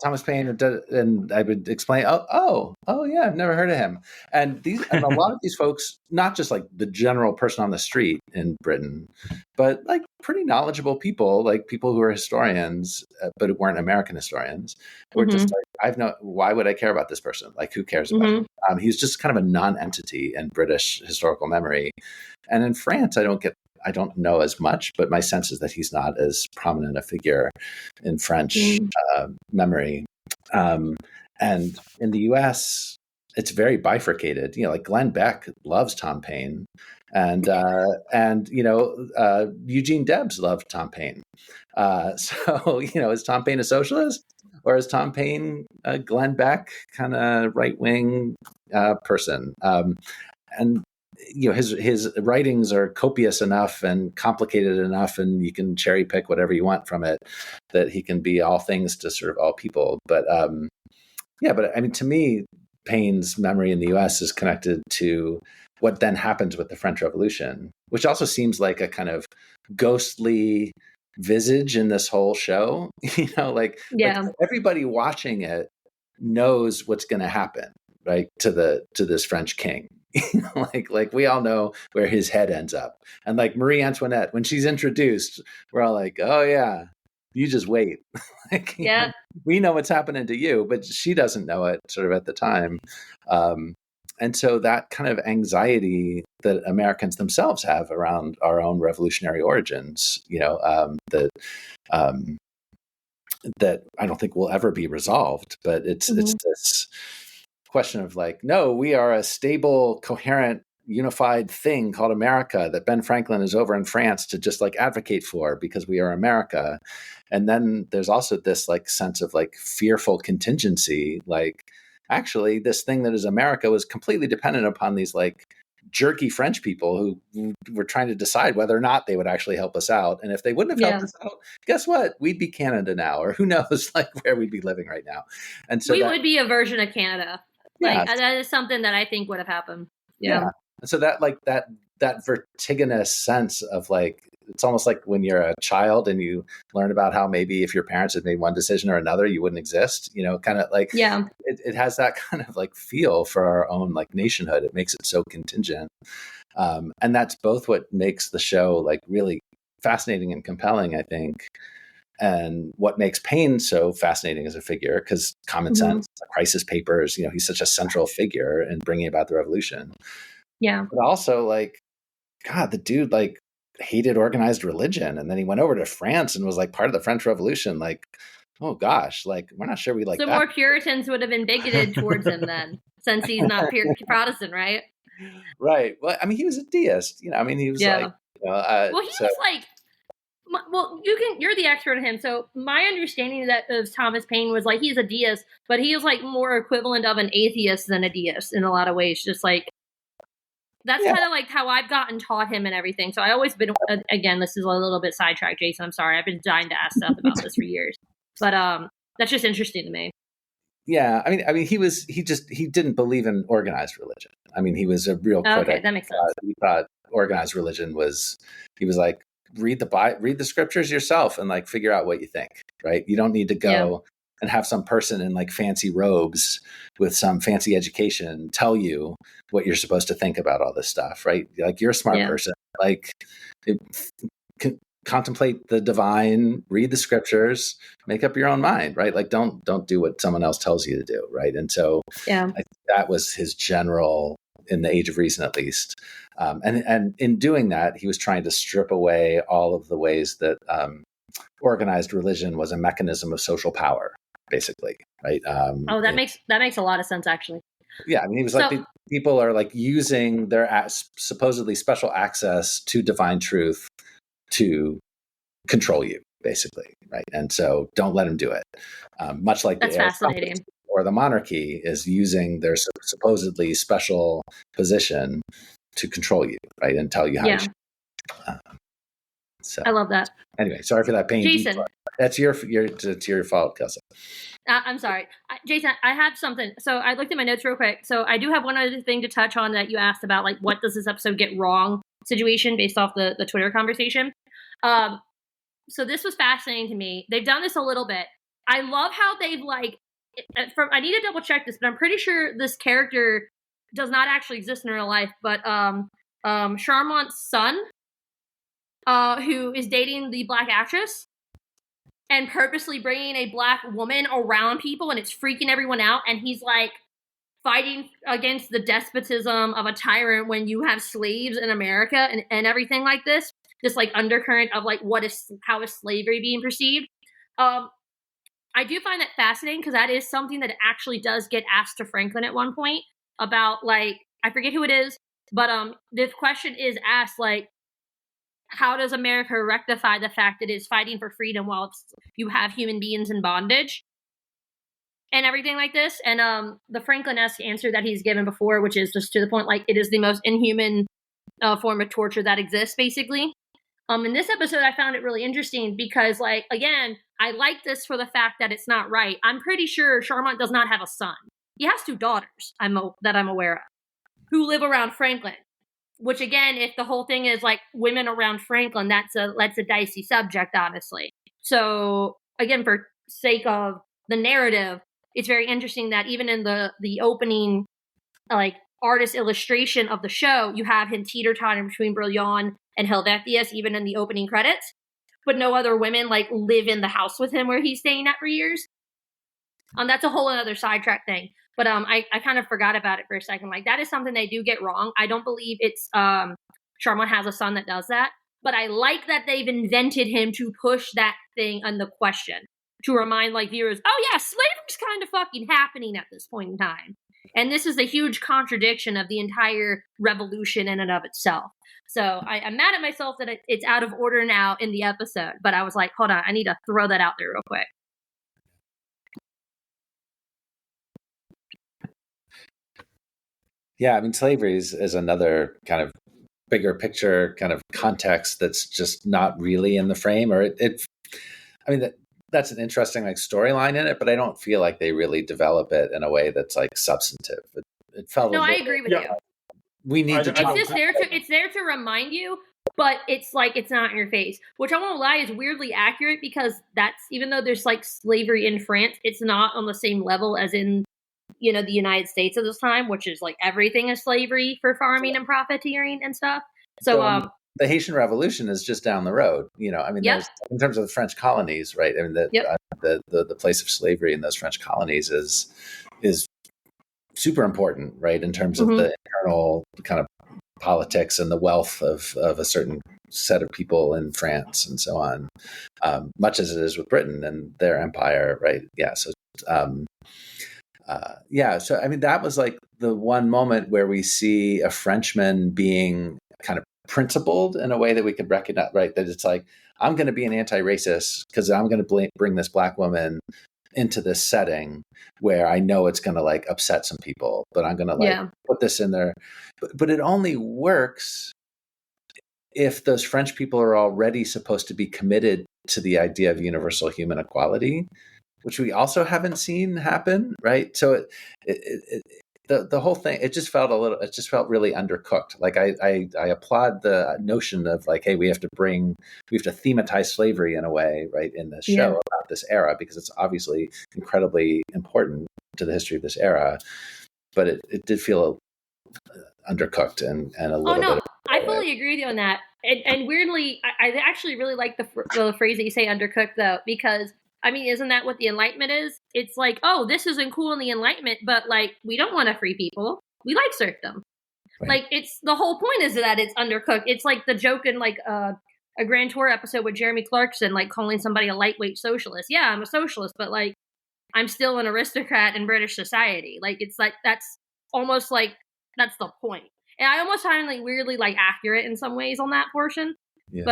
Thomas Paine, and I would explain. Oh, yeah, I've never heard of him. And a lot of these folks, not just like the general person on the street in Britain, but like pretty knowledgeable people, like people who are historians, but who weren't American historians, were just like, why would I care about this person? Like, who cares about him? He's just kind of a non-entity in British historical memory. And in France, I don't know as much, but my sense is that he's not as prominent a figure in French memory. And in the US, it's very bifurcated. You know, like Glenn Beck loves Tom Paine, and Eugene Debs loved Tom Paine. So, you know, is Tom Paine a socialist, or is Tom Paine a Glenn Beck kind of right-wing person? And his writings are copious enough and complicated enough, and you can cherry pick whatever you want from it, that he can be all things to sort of all people. But but I mean, to me, Paine's memory in the U.S. is connected to what then happens with the French Revolution, which also seems like a kind of ghostly visage in this whole show. Like everybody watching it knows what's going to happen, right, to this French king. like we all know where his head ends up. And like Marie Antoinette, when she's introduced, we're all like, oh yeah, you just wait. We know what's happening to you, but she doesn't know it sort of at the time. And so that kind of anxiety that Americans themselves have around our own revolutionary origins, that I don't think will ever be resolved. But it's this question of like, no, we are a stable, coherent, unified thing called America that Ben Franklin is over in France to just like advocate for because we are America. And then there's also this like sense of like fearful contingency, like actually this thing that is America was completely dependent upon these like jerky French people who were trying to decide whether or not they would actually help us out. And if they wouldn't have helped us out, guess what? We'd be Canada now, or who knows like where we'd be living right now. And so we would be a version of Canada. Like that is something that I think would have happened. Yeah. And so that vertiginous sense of like, it's almost like when you're a child and you learn about how maybe if your parents had made one decision or another, you wouldn't exist, kind of like, it has that kind of like feel for our own like nationhood. It makes it so contingent. And that's both what makes the show like really fascinating and compelling, I think. And what makes Paine so fascinating as a figure, because Common Sense, the Crisis Papers, he's such a central figure in bringing about the revolution. Yeah. But also like, God, the dude like hated organized religion. And then he went over to France and was like part of the French Revolution. Like, oh gosh, like we're not sure we like that. More Puritans would have been bigoted towards him then, since he's not Protestant, right? Right. Well, I mean, he was a deist, he was like, was like, well, you're the expert on him. So my understanding of Thomas Paine was like, he's a deist, but he is like more equivalent of an atheist than a deist in a lot of ways. Just like, that's kind of like how I've gotten taught him and everything. So I always been, again, this is a little bit sidetracked, Jason. I'm sorry. I've been dying to ask Seth about this for years, but that's just interesting to me. Yeah. I mean, he didn't believe in organized religion. I mean, he was a real critic. Okay, that makes sense. He thought organized religion he was like, read the scriptures yourself and like figure out what you think, right? You don't need to go and have some person in like fancy robes with some fancy education tell you what you're supposed to think about all this stuff, right? Like you're a smart person, like contemplate the divine, read the scriptures, make up your own mind, right? Like don't do what someone else tells you to do, right? And so I think that was his general, in the Age of Reason at least. And in doing that, he was trying to strip away all of the ways that organized religion was a mechanism of social power, basically, right? That makes a lot of sense, actually. Yeah, I mean, he was like, people are like using their supposedly special access to divine truth to control you, basically, right? And so don't let them do it. Much like that's fascinating. Or the monarchy is using their supposedly special position to control you, right, and tell you how you should. So I love that. Anyway, sorry for that pain. Jason, that's your fault, Kelsa. I'm sorry, Jason. I have something. So I looked at my notes real quick. So I do have one other thing to touch on that you asked about, like what does this episode get wrong situation based off the Twitter conversation. So this was fascinating to me. They've done this a little bit. I love how they've like. I need to double check this, but I'm pretty sure this character does not actually exist in real life. But Charmont's son, who is dating the black actress and purposely bringing a black woman around people, and it's freaking everyone out. And he's like fighting against the despotism of a tyrant when you have slaves in America and everything like this. This like undercurrent of like how is slavery being perceived? I do find that fascinating because that is something that actually does get asked to Franklin at one point about, like, I forget who it is, but this question is asked, like, how does America rectify the fact that it's fighting for freedom while you have human beings in bondage? and everything like this. And the Franklin-esque answer that he's given before, which is just to the point, like, it is the most inhuman form of torture that exists, basically. In this episode, I found it really interesting because, like, again, I like this for the fact that it's not right. I'm pretty sure Charmant does not have a son. He has 2 daughters that I'm aware of who live around Franklin. Which, again, if the whole thing is like women around Franklin, that's a dicey subject, honestly. So, again, for sake of the narrative, it's very interesting that even in the opening, like, artist illustration of the show, you have him teeter-tottering between Brilliant and Helvetius, even in the opening credits. But no other women, like, live in the house with him where he's staying at for years. That's a whole other sidetrack thing. But I kind of forgot about it for a second. Like, that is something they do get wrong. I don't believe it's Charmant has a son that does that. But I like that they've invented him to push that thing on the question. To remind, like, viewers, oh yeah, slavery's kind of fucking happening at this point in time. And this is a huge contradiction of the entire revolution in and of itself. So I'm mad at myself that it's out of order now in the episode. But I was like, hold on, I need to throw that out there real quick. Yeah, I mean, slavery is another kind of bigger picture kind of context that's just not really in the frame, or I mean, that's an interesting like storyline in it, but I don't feel like they really develop it in a way that's like substantive. It felt I agree with you. We need to talk. It's there to remind you, but it's like it's not in your face, which I won't lie is weirdly accurate because that's, even though there's like slavery in France, it's not on the same level as in, you know, the United States at this time, which is like everything is slavery for farming and profiteering and stuff. So the Haitian Revolution is just down the road. You know, I mean, there's, in terms of the French colonies, right? I mean, the place of slavery in those French colonies is super important, right? In terms of the internal kind of politics and the wealth of a certain set of people in France and so on, much as it is with Britain and their empire, right? Yeah. So, so I mean, that was like the one moment where we see a Frenchman being kind of principled in a way that we could recognize, right? That it's like, I'm going to be an anti-racist because I'm going to bring this Black woman into this setting where I know it's going to like upset some people, but I'm going to like put this in there. But it only works if those French people are already supposed to be committed to the idea of universal human equality, which we also haven't seen happen, right? So the whole thing, it just felt really undercooked. Like I applaud the notion of like, hey, we have to thematize slavery in a way, right, in this show about this era, because it's obviously incredibly important to the history of this era. But it did feel undercooked and a little bit. I fully agree with you on that. And weirdly, I actually really like the phrase that you say, undercooked, though, because I mean, isn't that what the Enlightenment is? It's like, oh, this isn't cool in the Enlightenment, but like, we don't want to free people. We like serfdom. Right. Like, it's the whole point is that it's undercooked. It's like the joke in like a Grand Tour episode with Jeremy Clarkson, like calling somebody a lightweight socialist. Yeah, I'm a socialist, but like, I'm still an aristocrat in British society. Like, it's like, that's almost like, that's the point. And I almost find like weirdly like accurate in some ways on that portion. Yeah.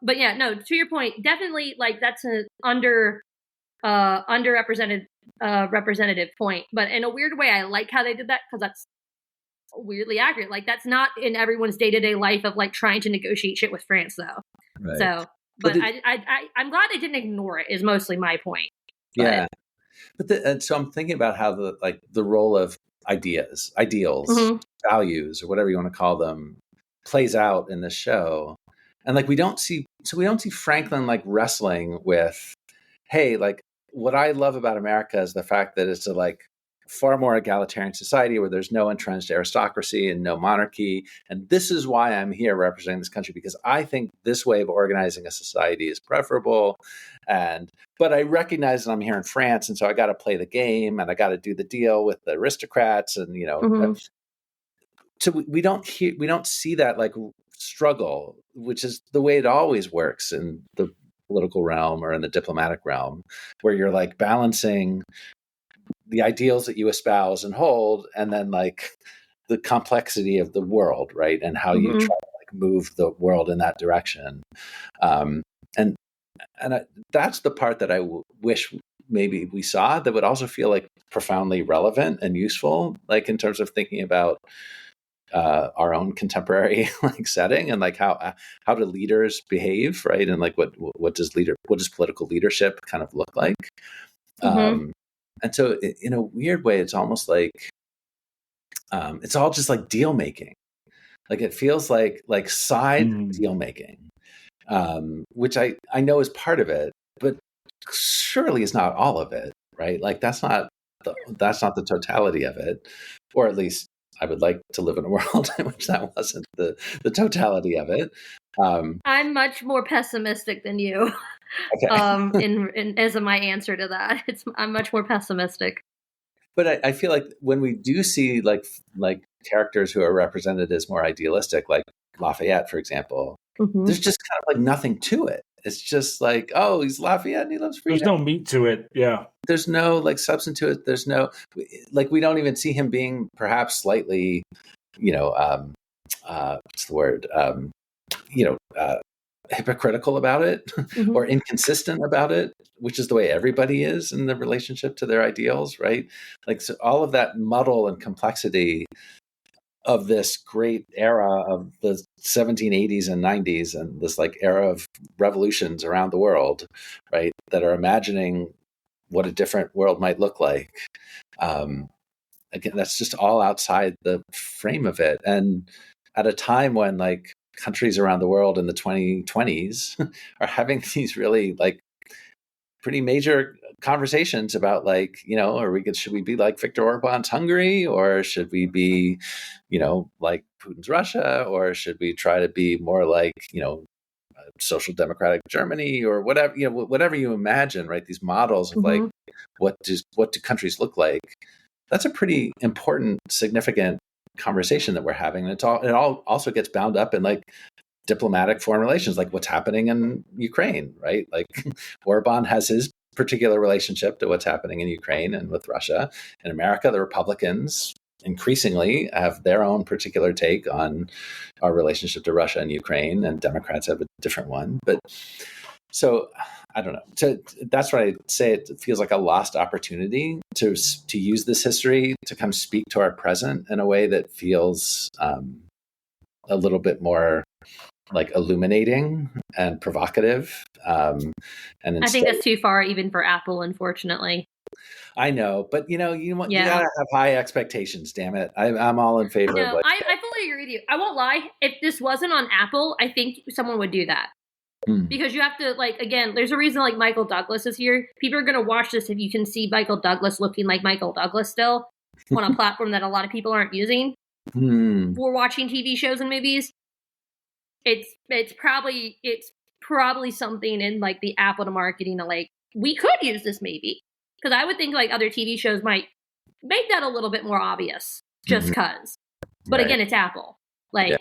But yeah, no, to your point, definitely like that's an underrepresented representative point. But in a weird way, I like how they did that because that's weirdly accurate. Like that's not in everyone's day-to-day life of like trying to negotiate shit with France, though. Right. So, but I'm glad they didn't ignore it. Is mostly my point. Yeah, but so I'm thinking about how the role of ideals, values, or whatever you want to call them, plays out in this show. And like, we don't see Franklin like wrestling with, hey, like what I love about America is the fact that it's a like far more egalitarian society where there's no entrenched aristocracy and no monarchy. And this is why I'm here representing this country, because I think this way of organizing a society is preferable. But I recognize that I'm here in France. And so I got to play the game and I got to do the deal with the aristocrats. And, you know, so we don't see that like struggle, which is the way it always works in the political realm or in the diplomatic realm, where you're like balancing the ideals that you espouse and hold, and then like the complexity of the world, right? And how you try to like move the world in that direction. And that's the part that I wish maybe we saw that would also feel like profoundly relevant and useful, like in terms of thinking about our own contemporary like setting, and like how do leaders behave, right? And like what does political leadership kind of look like? And so in a weird way, it's almost like it's all just like deal making. Like it feels like side deal making, which I know is part of it, but surely is not all of it, right? Like that's not the totality of it, or at least I would like to live in a world in which that wasn't the totality of it. I'm much more pessimistic than you. Okay. In as my answer to that, I'm much more pessimistic. But I feel like when we do see like characters who are represented as more idealistic, like Lafayette, for example, there's just kind of like nothing to it. It's just like, oh, he's Lafayette and he loves freedom. There's no meat to it. Yeah. There's no like substance to it. There's no, like, we don't even see him being perhaps slightly, what's the word? Hypocritical about it or inconsistent about it, which is the way everybody is in the relationship to their ideals, right? Like, so all of that muddle and complexity of this great era of the 1780s and 90s and this like era of revolutions around the world, right, that are imagining what a different world might look like. Again, that's just all outside the frame of it. And at a time when like countries around the world in the 2020s are having these really like pretty major conversations about like, should we be like Viktor Orban's Hungary, or should we be, like Putin's Russia, or should we try to be more like, social democratic Germany, or whatever, whatever you imagine, right? These models of like, what do countries look like? That's a pretty important, significant conversation that we're having. And it all also gets bound up in like diplomatic foreign relations, like what's happening in Ukraine, right? Like Orban has his particular relationship to what's happening in Ukraine and with Russia. In America, the Republicans increasingly have their own particular take on our relationship to Russia and Ukraine, and Democrats have a different one. But so I don't know. That's why I say it feels like a lost opportunity to use this history to come speak to our present in a way that feels a little bit more like illuminating and provocative. And I think that's too far even for Apple, unfortunately. I know, but you gotta have high expectations. Damn it, I'm all in favor of. I fully agree with you. I won't lie. If this wasn't on Apple, I think someone would do that. Because you have to, like, again, there's a reason like Michael Douglas is here. People are going to watch this if you can see Michael Douglas looking like Michael Douglas still on a platform that a lot of people aren't using for watching TV shows and movies. It's probably something in like the Apple to marketing to like, we could use this maybe. Because I would think like other TV shows might make that a little bit more obvious just because. But again, it's Apple. Like,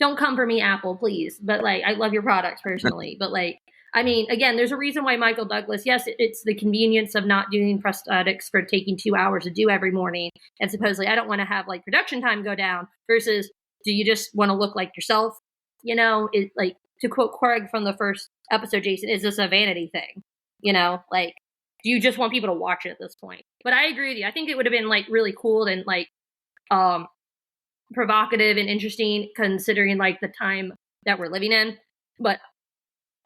don't come for me, Apple, please. But like, I love your products personally. But like, I mean, again, there's a reason why Michael Douglas, yes, it's the convenience of not doing prosthetics for taking 2 hours to do every morning. And supposedly I don't want to have like production time go down versus do you just want to look like yourself? It, like, to quote Craig from the first episode, Jason, is this a vanity thing? Like, do you just want people to watch it at this point? But I agree with you. I think it would have been like really cool and like provocative and interesting considering like the time that we're living in. But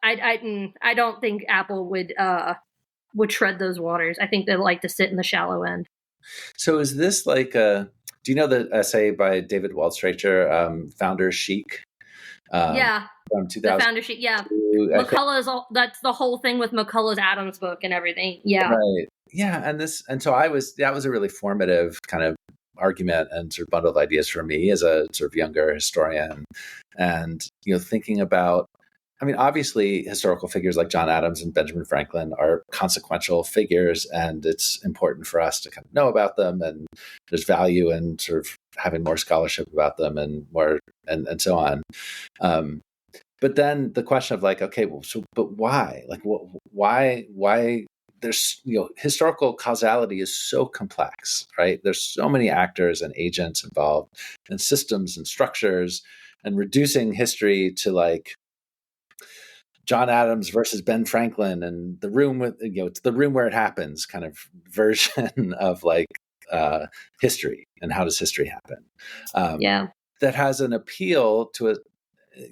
I don't think Apple would tread those waters. I think they'd like to sit in the shallow end. So is this like do you know the essay by David Waldstreicher, Founder Chic? From 2000. The Founder Chic, McCullough's that's the whole thing with McCullough's Adams book and everything. Yeah. Right. Yeah. And so that was a really formative kind of argument and sort of bundle of ideas for me as a sort of younger historian. And, thinking about, I mean, obviously historical figures like John Adams and Benjamin Franklin are consequential figures, and it's important for us to kind of know about them. And there's value in sort of having more scholarship about them and more, and so on. But then the question of like, okay, well, but why? Like, why there's, historical causality is so complex, right? There's so many actors and agents involved and systems and structures, and reducing history to like John Adams versus Ben Franklin, and the room with, it's the room where it happens kind of version of like history and how does history happen. That has an appeal to it.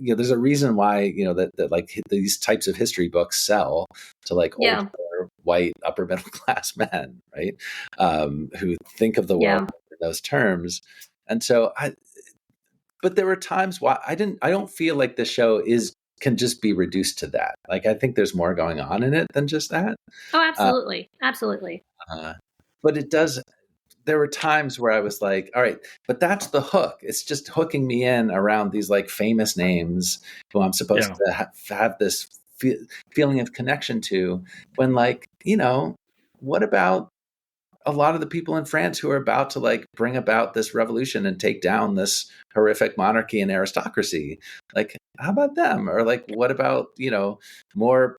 There's a reason why, that like these types of history books sell to like older, white, upper middle class men, right? Who think of the world in those terms. And so but there were times why I don't feel like the show can just be reduced to that. Like, I think there's more going on in it than just that. Oh, absolutely. Absolutely. But it does, there were times where I was like, all right, but that's the hook. It's just hooking me in around these like famous names who I'm supposed to have this feeling of connection to, when like, what about a lot of the people in France who are about to like bring about this revolution and take down this horrific monarchy and aristocracy? Like, how about them? Or like, what about, more,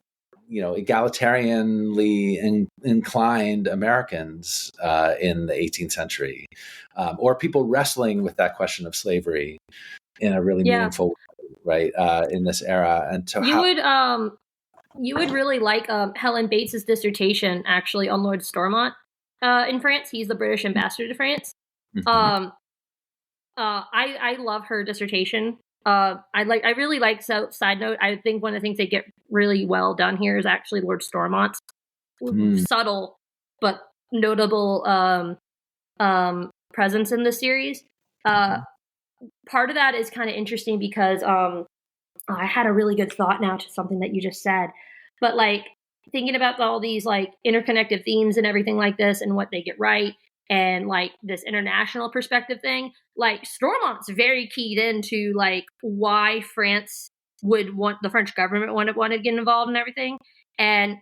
egalitarianly inclined Americans in the 18th century, or people wrestling with that question of slavery in a really meaningful way, right? In this era. And so you would really like Helen Bates's dissertation actually on Lord Stormont. In France, he's the British ambassador to France. Mm-hmm. I love her dissertation. I really like. So, side note, I think one of the things they get really well done here is actually Lord Stormont's subtle but notable presence in the series. Part of that is kind of interesting because I had a really good thought now to something that you just said, but like, thinking about all these like interconnected themes and everything like this and what they get right, and like this international perspective thing, like Stormont's very keyed into like why France would want, the French government want to get involved in everything. And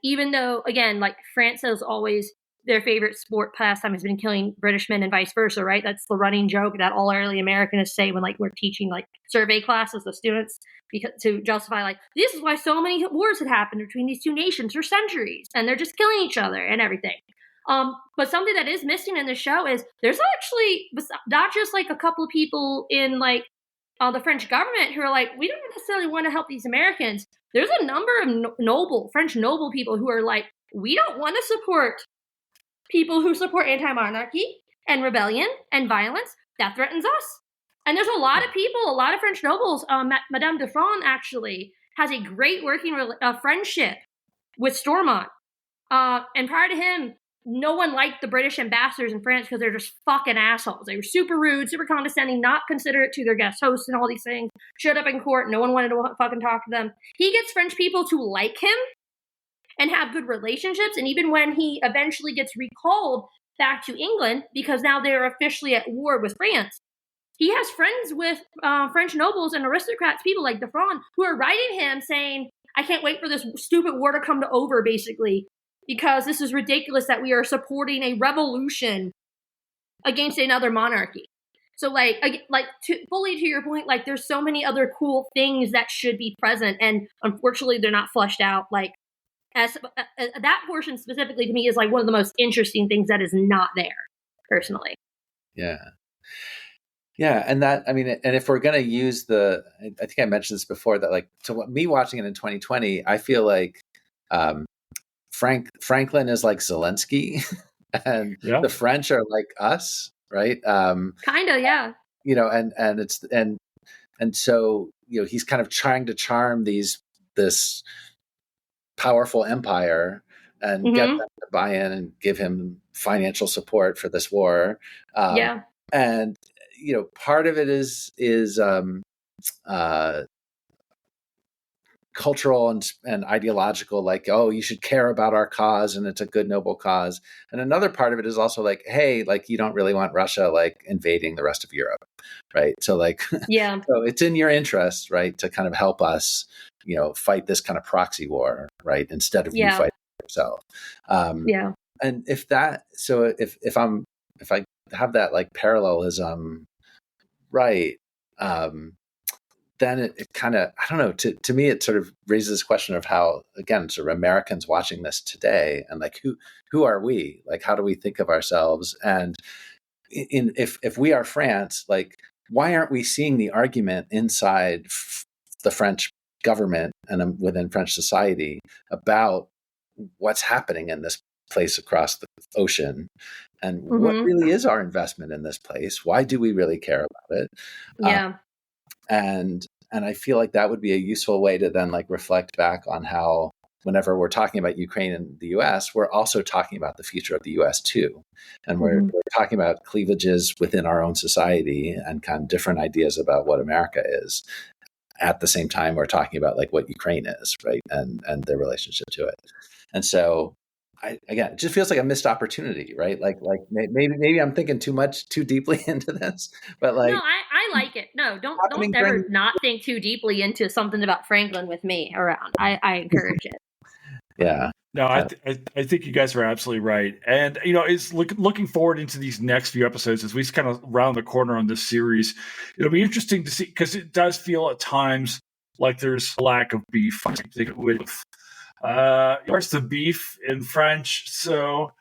even though, again, like France has always, their favorite sport pastime has been killing British men and vice versa, right? That's the running joke that all early Americans say when like we're teaching like survey classes to students, because to justify like, this is why so many wars had happened between these two nations for centuries, and they're just killing each other and everything. But something that is missing in the show is there's actually not just like a couple of people in like the French government who are like, we don't necessarily want to help these Americans. There's a number of French noble people who are like, we don't want to support people who support anti-monarchy and rebellion and violence. That threatens us. And there's a lot of people, a lot of French nobles. Madame de Fronde actually has a great working friendship with Stormont. And prior to him, no one liked the British ambassadors in France because they're just fucking assholes. They were super rude, super condescending, not considerate to their guest hosts and all these things. Showed up in court. No one wanted to fucking talk to them. He gets French people to like him and have good relationships. And even when he eventually gets recalled back to England, because now they're officially at war with France, he has friends with French nobles and aristocrats, people like de Fronde, who are writing him saying, I can't wait for this stupid war to come to over, basically, because this is ridiculous that we are supporting a revolution against another monarchy. So fully to your point, like there's so many other cool things that should be present, and unfortunately they're not fleshed out. Like as that portion specifically to me is like one of the most interesting things that is not there, personally. Yeah, and that, I mean, and if we're going to use I think I mentioned this before, that like, to me watching it in 2020, I feel like Franklin is like Zelensky, and the French are like us, right? Kind of, yeah. And so he's kind of trying to charm this powerful empire and get them to buy in and give him financial support for this war. And part of it is cultural and ideological, like, oh, you should care about our cause and it's a good, noble cause. And another part of it is also like, hey, like, you don't really want Russia like invading the rest of Europe, right? So like, so it's in your interest, right, to kind of help us, fight this kind of proxy war, right, instead of you fighting yourself. And if I have that like parallelism, right, then it kind of, I don't know, to me, it sort of raises this question of how, again, sort of Americans watching this today, and like, who are we? Like, how do we think of ourselves? And if we are France, like, why aren't we seeing the argument inside the French government and within French society about what's happening in this place across the ocean and what really is our investment in this place. Why do we really care about it? Yeah. And I feel like that would be a useful way to then like reflect back on how whenever we're talking about Ukraine and the US, we're also talking about the future of the US too. And we're talking about cleavages within our own society and kind of different ideas about what America is. At the same time, we're talking about like what Ukraine is, right? And their relationship to it. And so again, it just feels like a missed opportunity, right? Like maybe I'm thinking too deeply into this, but like, no, I like it. No, don't ever not think too deeply into something about Franklin with me around. I encourage it. Yeah. No, I think you guys are absolutely right. And, it's looking forward into these next few episodes as we kind of round the corner on this series. It'll be interesting to see, because it does feel at times like there's a lack of beef with where's the beef in French. So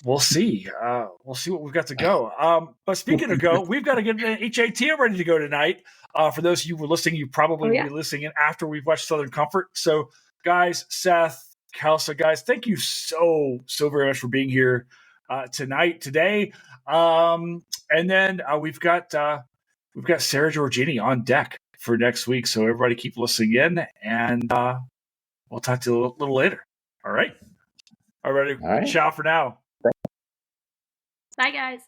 we'll see. We'll see what we've got to go. But speaking of go, we've got to get the HAT ready to go tonight. For those of you who were listening, you probably will be listening in after we've watched Southern Comfort. So, guys, Seth, Kelsa, guys, thank you so very much for being here today. And then we've got Sarah Giorgini on deck for next week. So everybody keep listening in, and we'll talk to you a little later. All right. All right. Ciao for now. Bye, guys.